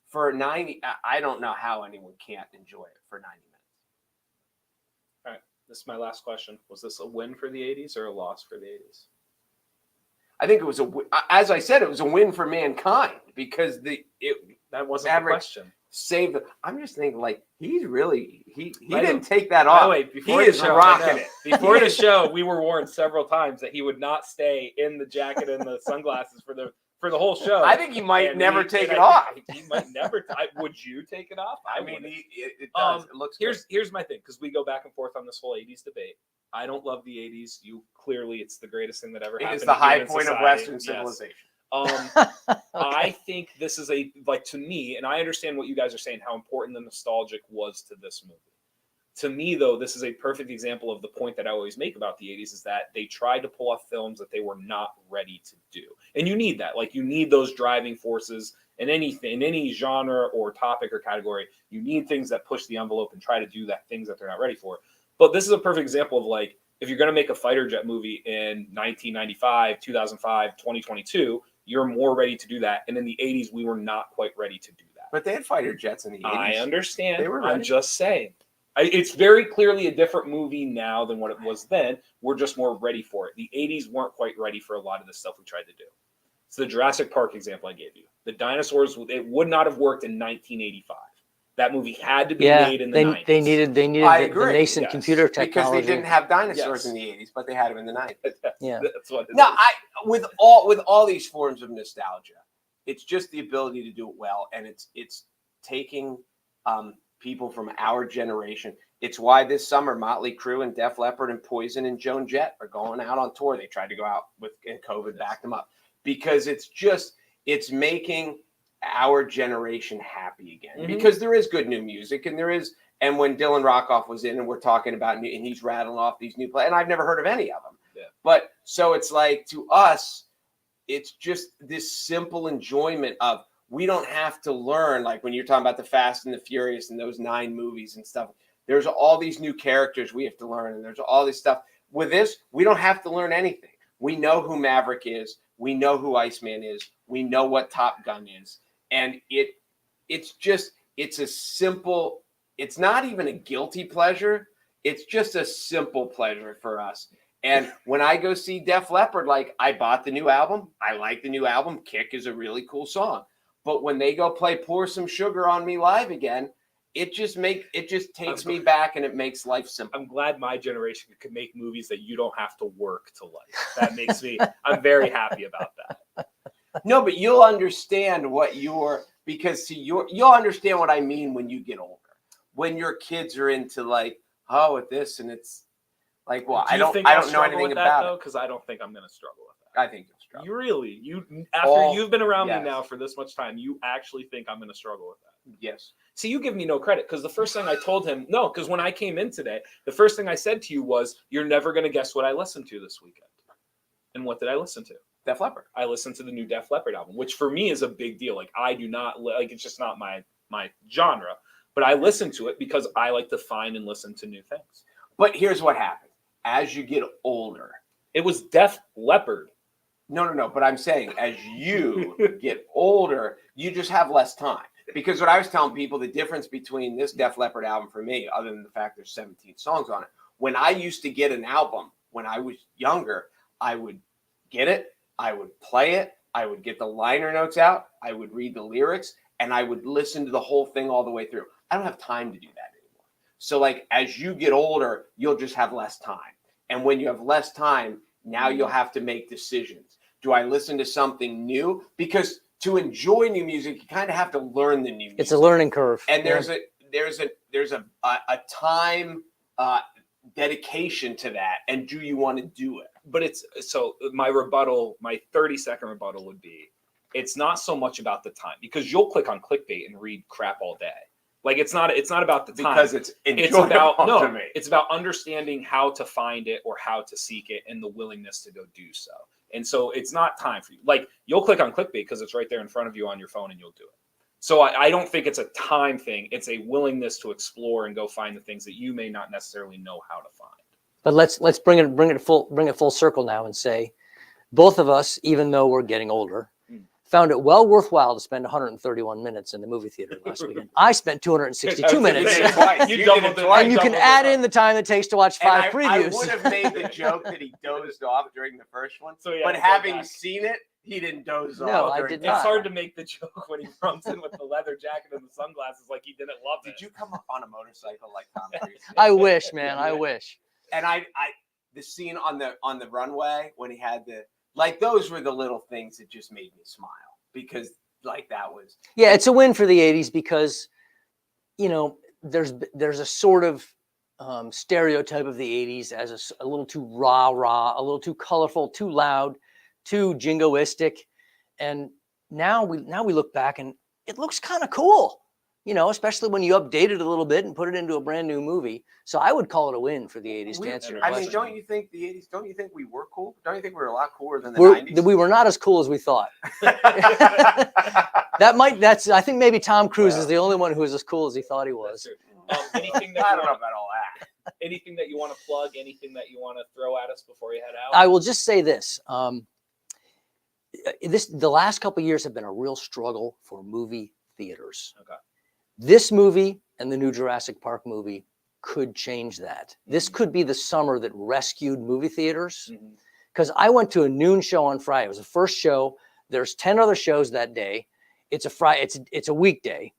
For 90, I don't know how anyone can't enjoy it for 90 minutes. All right, this is my last question. Was this a win for the 80s or a loss for the 80s? I think it was as I said, it was a win for mankind, because that wasn't the question. Saved. I'm just thinking, like, he's really he By didn't take that off. By the way, before he the is show, rocking it. Before the show, we were warned several times that he would not stay in the jacket and the sunglasses for the whole show. I think he might never take it off. He might never. Would you take it off? I mean, it does. It looks. Here's my thing, because we go back and forth on this whole 80s debate. I don't love the 80s. You clearly, it's the greatest thing that ever happened. It is the high human point society. of Western Yes. civilization. Okay. I think this is to me, and I understand what you guys are saying, how important the nostalgic was to this movie. To me, though, this is a perfect example of the point that I always make about the 80s, is that they tried to pull off films that they were not ready to do. And you need that. Like, you need those driving forces in anything, in any genre or topic or category. You need things that push the envelope and try to do things that they're not ready for. But this is a perfect example of, like, if you're going to make a fighter jet movie in 1995, 2005, 2022, you're more ready to do that. And in the 80s, we were not quite ready to do that. But they had fighter jets in the 80s. I understand. They were ready. I'm just saying. It's very clearly a different movie now than what it was then. We're just more ready for it. The 80s weren't quite ready for a lot of the stuff we tried to do. It's the Jurassic Park example I gave you. The dinosaurs, it would not have worked in 1985. That movie had to be made in the 90s. They needed the nascent computer technology. Because they didn't have dinosaurs in the 80s, but they had them in the 90s. Yeah. That's what it No, is. with all these forms of nostalgia, it's just the ability to do it well, and it's taking people from our generation. It's why this summer Motley Crue and Def Leppard and Poison and Joan Jett are going out on tour. They tried to go out and COVID backed them up, because it's making our generation happy again. Mm-hmm. Because there is good new music, and when Dylan Rockoff was in, and we're talking about and he's rattling off these new plays, and I've never heard of any of them. Yeah. But so it's like, to us, it's just this simple enjoyment of, we don't have to learn, like when you're talking about the Fast and the Furious and those 9 movies and stuff. There's all these new characters we have to learn, and there's all this stuff. With this, we don't have to learn anything. We know who Maverick is. We know who Iceman is. We know what Top Gun is. And it's a simple, it's not even a guilty pleasure. It's just a simple pleasure for us. And when I go see Def Leppard, like, I bought the new album. I like the new album. Kick is a really cool song. But when they go play Pour Some Sugar on Me live again, it just takes me back and it makes life simple. I'm glad my generation could make movies that you don't have to work to like. That makes me, I'm very happy about that. No, but you'll understand because see, you'll understand what I mean when you get older. When your kids are into like, oh, with this, and it's like, well, I don't know anything about it. Because I don't think I'm going to struggle with that. I think you'll struggle. You really, after you've been around me now for this much time, you actually think I'm going to struggle with that? Yes. See, you give me no credit because the first thing I told him, no, because when I came in today, the first thing I said to you was, you're never going to guess what I listened to this weekend. And what did I listen to? Def Leppard. I listened to the new Def Leppard album, which for me is a big deal. Like, I do not like, it's just not my genre, but I listen to it because I like to find and listen to new things. But here's what happens. As you get older. It was Def Leppard. No. But I'm saying as you get older, you just have less time. Because what I was telling people, the difference between this Def Leppard album for me, other than the fact there's 17 songs on it, when I used to get an album when I was younger, I would get it, I would play it, I would get the liner notes out, I would read the lyrics, and I would listen to the whole thing all the way through. I don't have time to do that anymore. So like as you get older, you'll just have less time. And when you have less time, now you'll have to make decisions. Do I listen to something new? Because to enjoy new music, you kind of have to learn the new music. It's a learning curve. And there's a time dedication to that. And do you want to do it? But it's so my 30-second rebuttal would be, it's not so much about the time because you'll click on clickbait and read crap all day. Like it's not about the time because it's enjoyable to me. It's about understanding how to find it or how to seek it and the willingness to go do so. And so it's not time for you. Like you'll click on clickbait because it's right there in front of you on your phone and you'll do it. So I don't think it's a time thing. It's a willingness to explore and go find the things that you may not necessarily know how to find. But let's bring it full circle now and say, both of us, even though we're getting older, found it well worthwhile to spend 131 minutes in the movie theater last weekend. I spent 262 minutes. You doubled it. And you can add in the time it takes to watch 5 previews. I would have made the joke that he dozed off during the first one, but having seen it, he didn't doze off. No, I did not. It's hard to make the joke when he runs in with the leather jacket and the sunglasses like he didn't love it. Did you come up on a motorcycle like Tom Cruise? I wish, man. I wish. And the scene on the runway when he had those were the little things that just made me smile because like that was. Yeah, it's a win for the 80s because, there's a sort of stereotype of the 80s as a little too rah, a little too colorful, too loud, too jingoistic. And now we look back and it looks kind of cool, especially when you update it a little bit and put it into a brand new movie. So I would call it a win for the 80s to answer your question. Don't you think the 80s, don't you think we were cool? Don't you think we were a lot cooler than the 90s? We were not as cool as we thought. I think maybe Tom Cruise is the only one who is as cool as he thought he was. Anything that I don't know about all that. Anything that you want to plug, anything that you want to throw at us before you head out? I will just say this. The last couple of years have been a real struggle for movie theaters. Okay. This movie and the new Jurassic Park movie could change that. This could be the summer that rescued movie theaters. Because I went to a noon show on Friday. It was the first show. There's 10 other shows that day. It's a Friday. It's a weekday,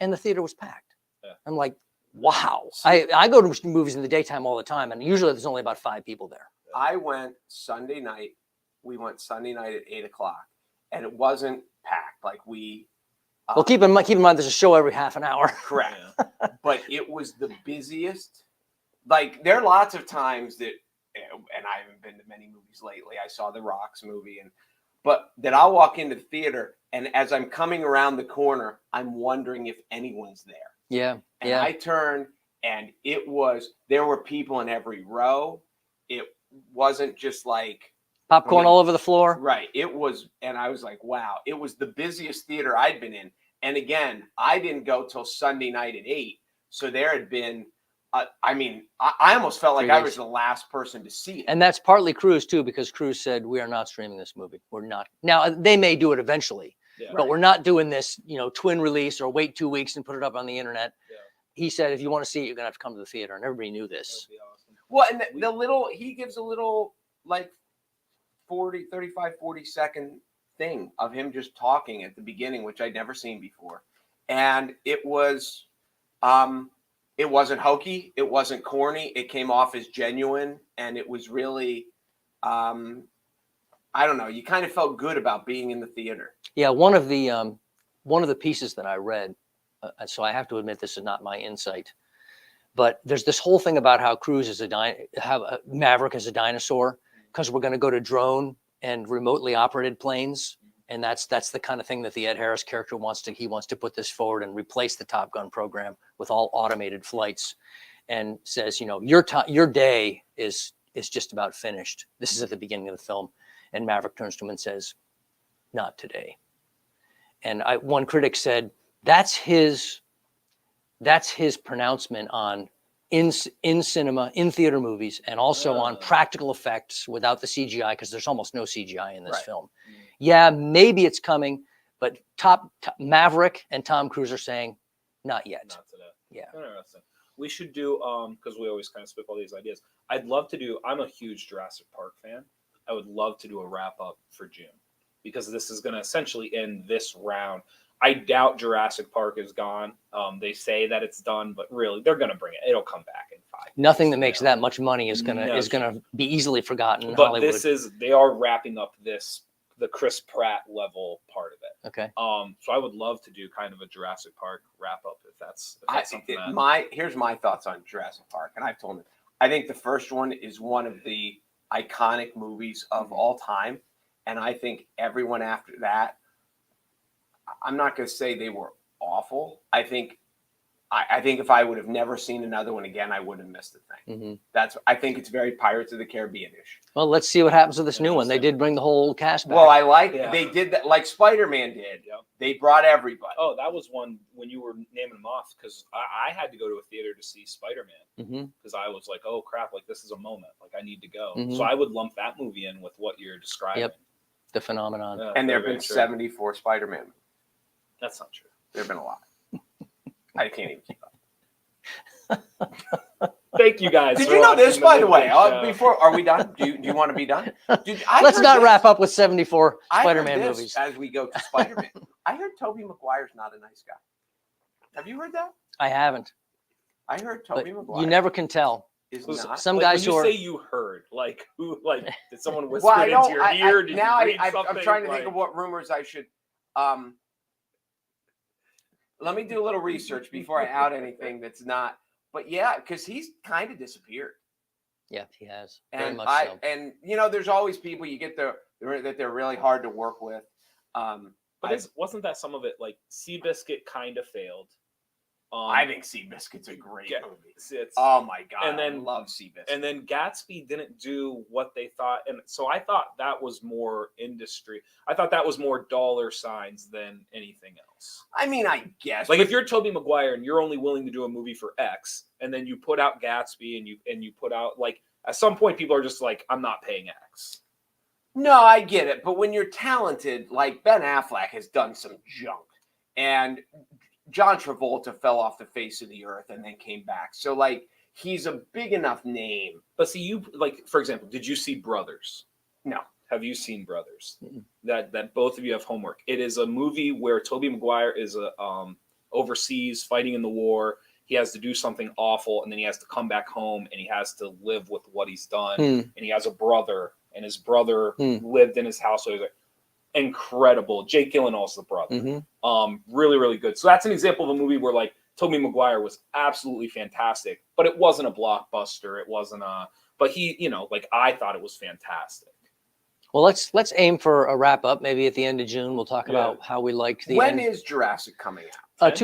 and the theater was packed. Yeah. I'm like, wow. I go to movies in the daytime all the time, and usually there's only about 5 people there. I went Sunday night. We went Sunday night at 8:00, and it wasn't packed. Like we. Well, keep in mind, there's a show every half an hour. Correct. But it was the busiest. Like there are lots of times that, and I haven't been to many movies lately. I saw the Rock's movie, but that I'll walk into the theater, and as I'm coming around the corner, I'm wondering if anyone's there. Yeah. And I turned, and there were people in every row. It wasn't just like popcorn all over the floor. Right. It was, and I was like, wow, it was the busiest theater I'd been in. And again, I didn't go till Sunday night at 8. So there had been, I almost felt like I was the last person to see it. And that's partly Cruise too, because Cruise said, we are not streaming this movie. We're not. Now they may do it eventually, but we're not doing this, twin release or wait 2 weeks and put it up on the internet. Yeah. He said, if you want to see it, you're going to have to come to the theater. And everybody knew this. Awesome. Well, and he gives a little like 40 second thing of him just talking at the beginning, which I'd never seen before. And it was, it wasn't hokey. It wasn't corny. It came off as genuine. And it was really, I don't know. You kind of felt good about being in the theater. Yeah. One of the pieces that I read, so I have to admit this is not my insight, but there's this whole thing about how Cruise is Maverick is a dinosaur because we're going to go to drone and remotely operated planes. And that's the kind of thing that the Ed Harris character wants to put this forward and replace the Top Gun program with all automated flights, and says, your day is just about finished. This is at the beginning of the film. And Maverick turns to him and says, not today. And one critic said, that's his pronouncement on in cinema, in theater movies, and also on practical effects without the CGI, because there's almost no CGI in this film. Yeah, maybe it's coming, but Maverick and Tom Cruise are saying, not yet. Not today. Yeah. Interesting. We should do, because we always kind of spitball these ideas. I'd love to do, I'm a huge Jurassic Park fan. I would love to do a wrap up for June, because this is going to essentially end this round. I doubt Jurassic Park is gone. They say that it's done, but really, they're going to bring it. It'll come back in 5 years. Nothing that makes that much money is gonna be easily forgotten in But Hollywood. they are wrapping up the Chris Pratt level part of it. Okay. So I would love to do kind of a Jurassic Park wrap up if that's something Here's my thoughts on Jurassic Park, and I've told him I think the first one is one of the iconic movies of all time, and I think everyone after that, I'm not going to say they were awful. I think if I would have never seen another one again, I wouldn't have missed the thing. I think it's very Pirates of the Caribbean-ish. Well, let's see what happens with this new one. They did bring the whole cast back. Well, they did that like Spider-Man did. Yep. They brought everybody. Oh, that was one when you were naming them off, because I had to go to a theater to see Spider-Man because I was like, oh crap, like this is a moment, like I need to go. So I would lump that movie in with what you're describing. Yep. The phenomenon. And there have been 74 Spider-Man. That's not true. There have been a lot. I can't even keep up. Thank you guys. Did you know this, by the way? Before, are we done? Do you want to be done? Let's not wrap up with 74 Spider-Man movies. As we go to Spider-Man, I heard Tobey Maguire's not a nice guy. Have you heard that? I haven't. I heard Tobey Maguire. You never can tell. Some like, guys when who you say you heard, like who, like did someone whisper into your ear? Did you read something? I'm trying to think of what rumors I should. Let me do a little research before I out anything that's not. But yeah, because he's kind of disappeared. Yeah, he has. And Very much so. And there's always people you get that they're really hard to work with. But wasn't that some of it? Like Seabiscuit kind of failed. I think Seabiscuit's a great movie. Oh my god! And then I love Seabiscuit. And then Gatsby didn't do what they thought, and so I thought that was more industry. I thought that was more dollar signs than anything else. I mean, I guess. Like if you're Tobey Maguire and you're only willing to do a movie for X, and then you put out Gatsby and you put out, like, at some point people are just like, I'm not paying X. No, I get it, but when you're talented, like Ben Affleck has done some junk, and John Travolta fell off the face of the earth and then came back. So, like, he's a big enough name. But see, you, like, for example, did you see Brothers? No. Have you seen Brothers? That both of you have homework. It is a movie where Tobey Maguire is overseas fighting in the war. He has to do something awful, and then he has to come back home, and he has to live with what he's done. And he has a brother, and his brother lived in his house. So he's like, incredible. Jake Gyllenhaal's the brother. Really, really good. So that's an example of a movie where, like, Tobey Maguire was absolutely fantastic, but it wasn't a blockbuster. It wasn't but he, like, I thought it was fantastic. Well, let's aim for a wrap up. Maybe at the end of June, we'll talk about how we liked the When end. is Jurassic coming out?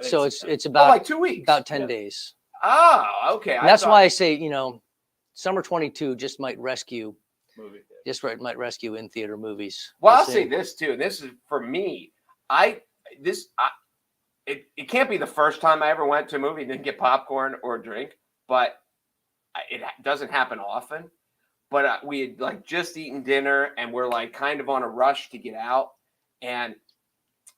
So it's about like 2 weeks. About 10 days. Oh, okay. That's why I say, summer 22 just might rescue Movie. might rescue in theater movies. Well, I'll say this too. This is for me. It can't be the first time I ever went to a movie and didn't get popcorn or a drink, but it doesn't happen often. But we had, like, just eaten dinner and we're, like, kind of on a rush to get out, and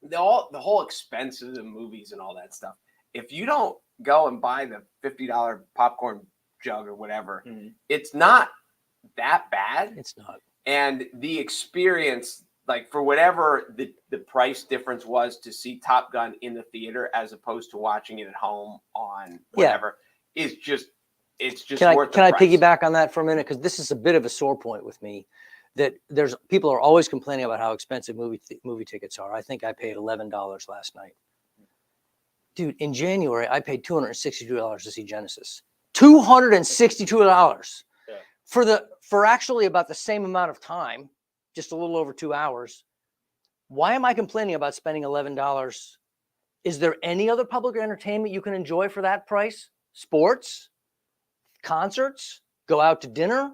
the whole expense of the movies and all that stuff. If you don't go and buy the $50 popcorn jug or whatever, it's not that bad. It's not. And the experience, like for whatever the price difference was to see Top Gun in the theater as opposed to watching it at home on whatever, it's just worth the price. Can I piggyback on that for a minute? Because this is a bit of a sore point with me. That there's people are always complaining about how expensive movie tickets are. I think I paid $11 last night. Dude, in January, I paid $262 to see Genesis. $262 for actually about the same amount of time, just a little over 2 hours. Why am I complaining about spending $11? Is there any other public entertainment you can enjoy for that price? Sports, concerts, go out to dinner.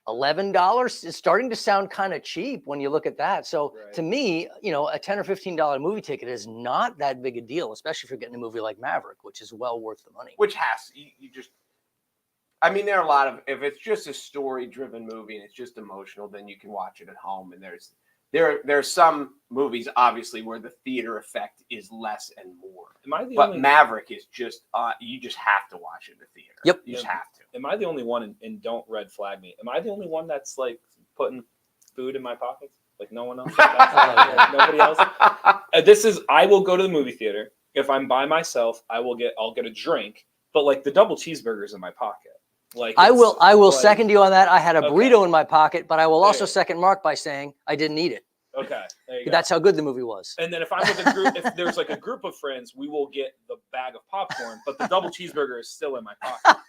$11 is starting to sound kind of cheap when you look at that. So to me, you know, a $10 or $15 movie ticket is not that big a deal, especially if you're getting a movie like Maverick, which is well worth the money. Which has you just, I mean, there are a lot of, if it's just a story-driven movie and it's just emotional, then you can watch it at home. And there's some movies obviously where the theater effect is less and more. Maverick is just you just have to watch it in the theater. Yep, you just have to. Am I the only one? And don't red flag me. Am I the only one that's like putting food in my pockets? Like no one else? Nobody else? I will go to the movie theater. If I'm by myself, I'll get a drink. But like the double cheeseburgers in my pocket. Like I will second you on that. I had a burrito in my pocket, but I will also second Mark by saying I didn't eat it. Okay, there you go. That's how good the movie was. And then if I'm with a group, if there's like a group of friends, we will get the bag of popcorn, but the double cheeseburger is still in my pocket.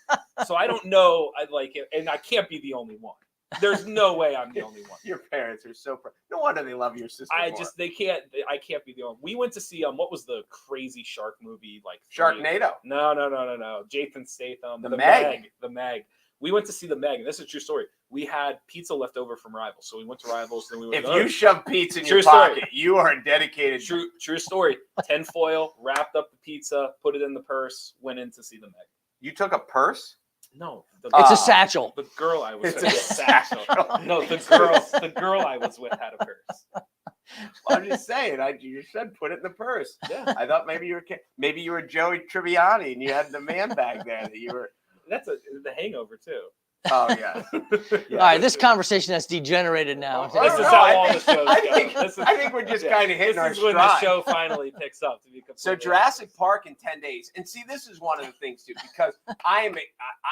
So I don't know. I like it, and I can't be the only one. There's no way I'm the only one. Your parents are so proud. No wonder they love your sister. I can't be the only one. We went to see what was the crazy shark movie like Sharknado? No. Jason Statham. The Meg. The Meg. We went to see the Meg, and this is a true story. We had pizza left over from Rivals, so we went to Rivals. Then we went. If you shove pizza in your pocket, you are dedicated. True story. Tinfoil, wrapped up the pizza, put it in the purse, went in to see the Meg. You took a purse? No, it's a satchel. The girl I was with had a satchel. No, the girl I was with had a purse. Well, I'm just saying. You should put it in the purse. Yeah. I thought maybe you were Joey Tribbiani and you had the man bag there that you were. That's the Hangover too. Oh yeah. All right, this conversation has degenerated now. This is how all the shows go. I think we're just kind of hitting our stride. This is when the show finally picks up. So Jurassic Park in 10 days, and see, this is one of the things too, because I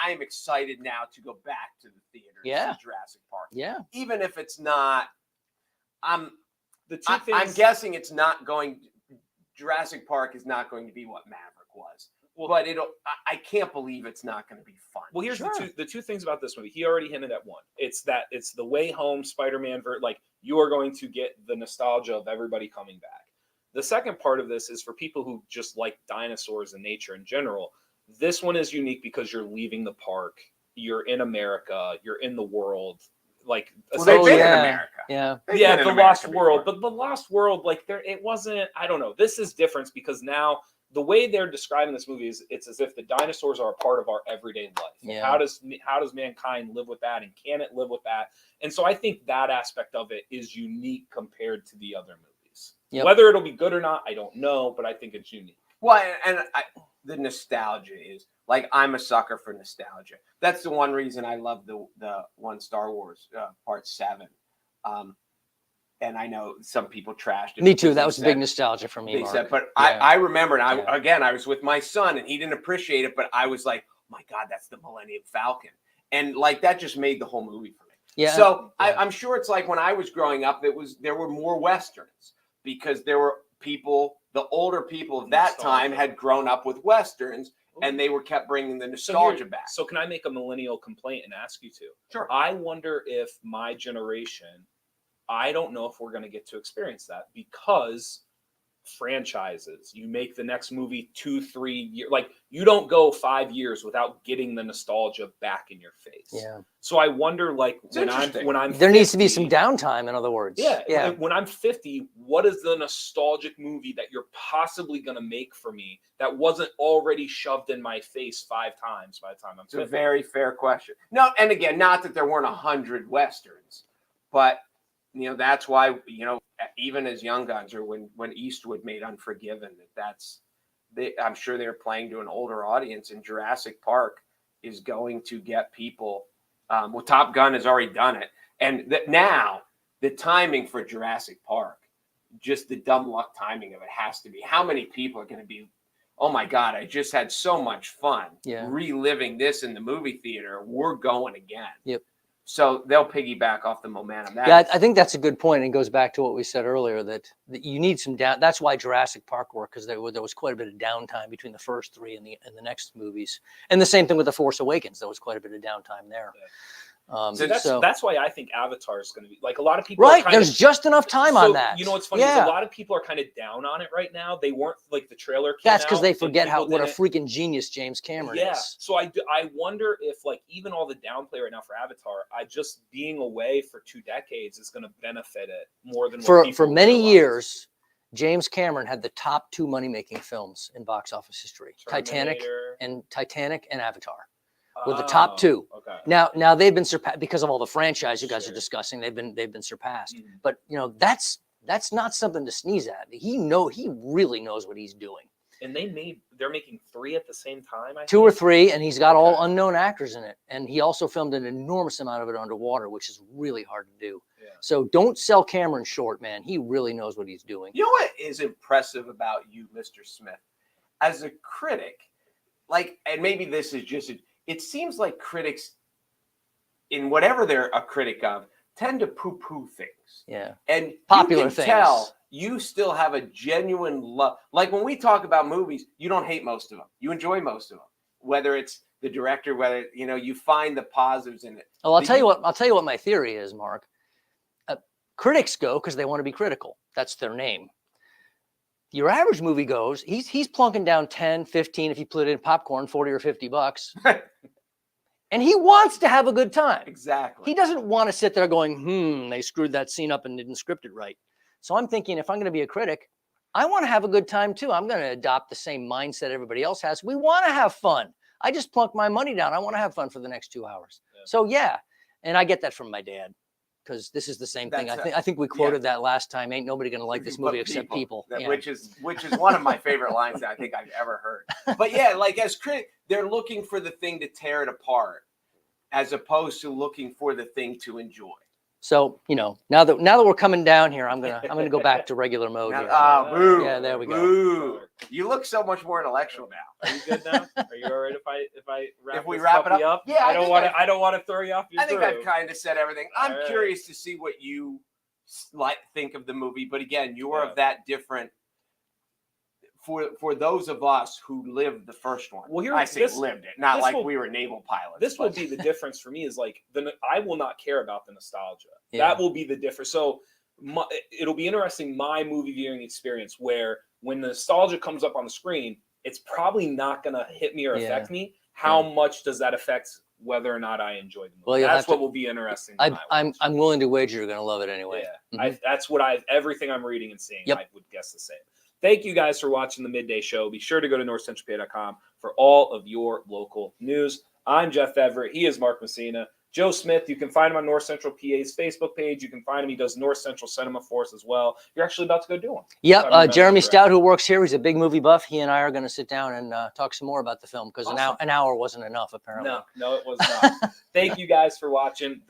am excited now to go back to the theater. Yeah. To see Jurassic Park. Yeah. Even if it's not, I'm things, guessing it's not going. Jurassic Park is not going to be what Maverick was. Well, but I can't believe it's not going to be fun. Well, here's the two things about this movie. He already hinted at one. It's the way home Spider-Man like you are going to get the nostalgia of everybody coming back. The second part of this is for people who just like dinosaurs and nature in general. This one is unique because you're leaving the park. You're in America. You're in the world. Like they've been in America. Yeah. The Lost World. But the Lost World, like it wasn't. I don't know. This is different because now. The way they're describing this movie is it's as if the dinosaurs are a part of our everyday life. Yeah. How does mankind live with that, and can it live with that? And so I think that aspect of it is unique compared to the other movies. Yep. Whether it'll be good or not, I don't know, but I think it's unique. Well, and the nostalgia is like I'm a sucker for nostalgia. That's the one reason I love the one Star Wars Part 7. And I know some people trashed it. Me too. That was a big nostalgia for me. They Mark. said, but yeah. I remember, and I was with my son, and he didn't appreciate it, but I was like, oh my God, that's the Millennium Falcon. And like that just made the whole movie for me. Yeah. So I'm sure it's like when I was growing up, there were more Westerns because there were people, the older people of that time had grown up with Westerns. And they kept bringing the nostalgia back. So can I make a millennial complaint and ask you to? Sure. I wonder if my generation, I don't know if we're going to get to experience that because franchises, you make the next movie 2-3 years, like you don't go 5 years without getting the nostalgia back in your face. Yeah. So I wonder, like when I'm there 50, needs to be some downtime. In other words, yeah. When I'm 50, what is the nostalgic movie that you're possibly going to make for me that wasn't already shoved in my face 5 times by the time I'm 50? It's a very fair question. No, and again, not that there weren't 100 Westerns, but that's why, even as young guns or when Eastwood made Unforgiven, I'm sure they're playing to an older audience, and Jurassic Park is going to get people. Well, Top Gun has already done it. And now the timing for Jurassic Park, just the dumb luck timing of it has to be. How many people are going to be, oh my God, I just had so much fun reliving this in the movie theater. We're going again. Yep. So they'll piggyback off the momentum. Yeah, I think that's a good point. And it goes back to what we said earlier that you need some down. That's why Jurassic Park worked, because there was quite a bit of downtime between the first three and the next movies. And the same thing with The Force Awakens. There was quite a bit of downtime there. Yeah. So that's why I think Avatar is going to be like a lot of people. Right, there's just enough time on that. You know what's funny is a lot of people are kind of down on it right now. They weren't like the trailer. That's because they forget what a freaking genius James Cameron is. Yeah. So I wonder if like even all the downplay right now for Avatar, just being away for 2 decades is going to benefit it more than for many years. James Cameron had the top 2 money-making films in box office history: Titanic and Avatar. Were the top 2. Okay. Now they've been surpassed because of all the franchise you guys are discussing. They've been surpassed. Mm-hmm. But that's not something to sneeze at. He really knows what he's doing. And they're making 3 at the same time. 2 or 3, and he's got all unknown actors in it. And he also filmed an enormous amount of it underwater, which is really hard to do. Yeah. So don't sell Cameron short, man. He really knows what he's doing. You know what is impressive about you, Mr. Smith, as a critic? Like, and maybe this is just it seems like critics, in whatever they're a critic of, tend to poo-poo things. Yeah. And popular you can things. Tell you still have a genuine love. Like when we talk about movies, you don't hate most of them. You enjoy most of them. Whether it's the director, whether you find the positives in it. Oh, I'll tell you what my theory is, Mark. Critics go because they want to be critical. That's their name. Your average movie goes, he's plunking down 10, 15, if you put it in popcorn, 40 or 50 bucks. And he wants to have a good time. Exactly. He doesn't want to sit there going, they screwed that scene up and didn't script it right. So I'm thinking, if I'm going to be a critic, I want to have a good time too. I'm going to adopt the same mindset everybody else has. We want to have fun. I just plunked my money down. I want to have fun for the next 2 hours. Yeah. So yeah. And I get that from my dad. Because this is the same thing. I think we quoted that last time. Ain't nobody going to like this movie except people. Which is one of my favorite lines that I think I've ever heard. But yeah, like as critics, they're looking for the thing to tear it apart, as opposed to looking for the thing to enjoy. So now that we're coming down here, I'm gonna go back to regular mode. Boo! Yeah, there we go. Boo! You look so much more intellectual now. Are you good now? Are you all right if we wrap it up? Yeah, I don't want to throw you off your groove. I've kind of said everything. I'm curious to see what you think of the movie, but again, you're of that different. For those of us who lived the first one, lived it, not like we were naval pilots. This will be the difference for me. Is like I will not care about the nostalgia. Yeah. That will be the difference. So it'll be interesting. My movie viewing experience, where when the nostalgia comes up on the screen, it's probably not going to hit me or affect me. How much does that affect whether or not I enjoy the movie? Well, that's what will be interesting. I'm willing to wager you're going to love it anyway. Yeah, mm-hmm. That's what everything I'm reading and seeing. Yep. I would guess the same. Thank you guys for watching the Midday Show. Be sure to go to NorthcentralPa.com for all of your local news. I'm Jeff Everett. He is Mark Messina. Joe Smith, you can find him on North Central PA's Facebook page. You can find him. He does North Central Cinema for us as well. You're actually about to go do one. Yep. Jeremy Stout, who works here, he's a big movie buff. He and I are going to sit down and talk some more about the film because an hour wasn't enough, apparently. No, it was not. Thank you guys for watching.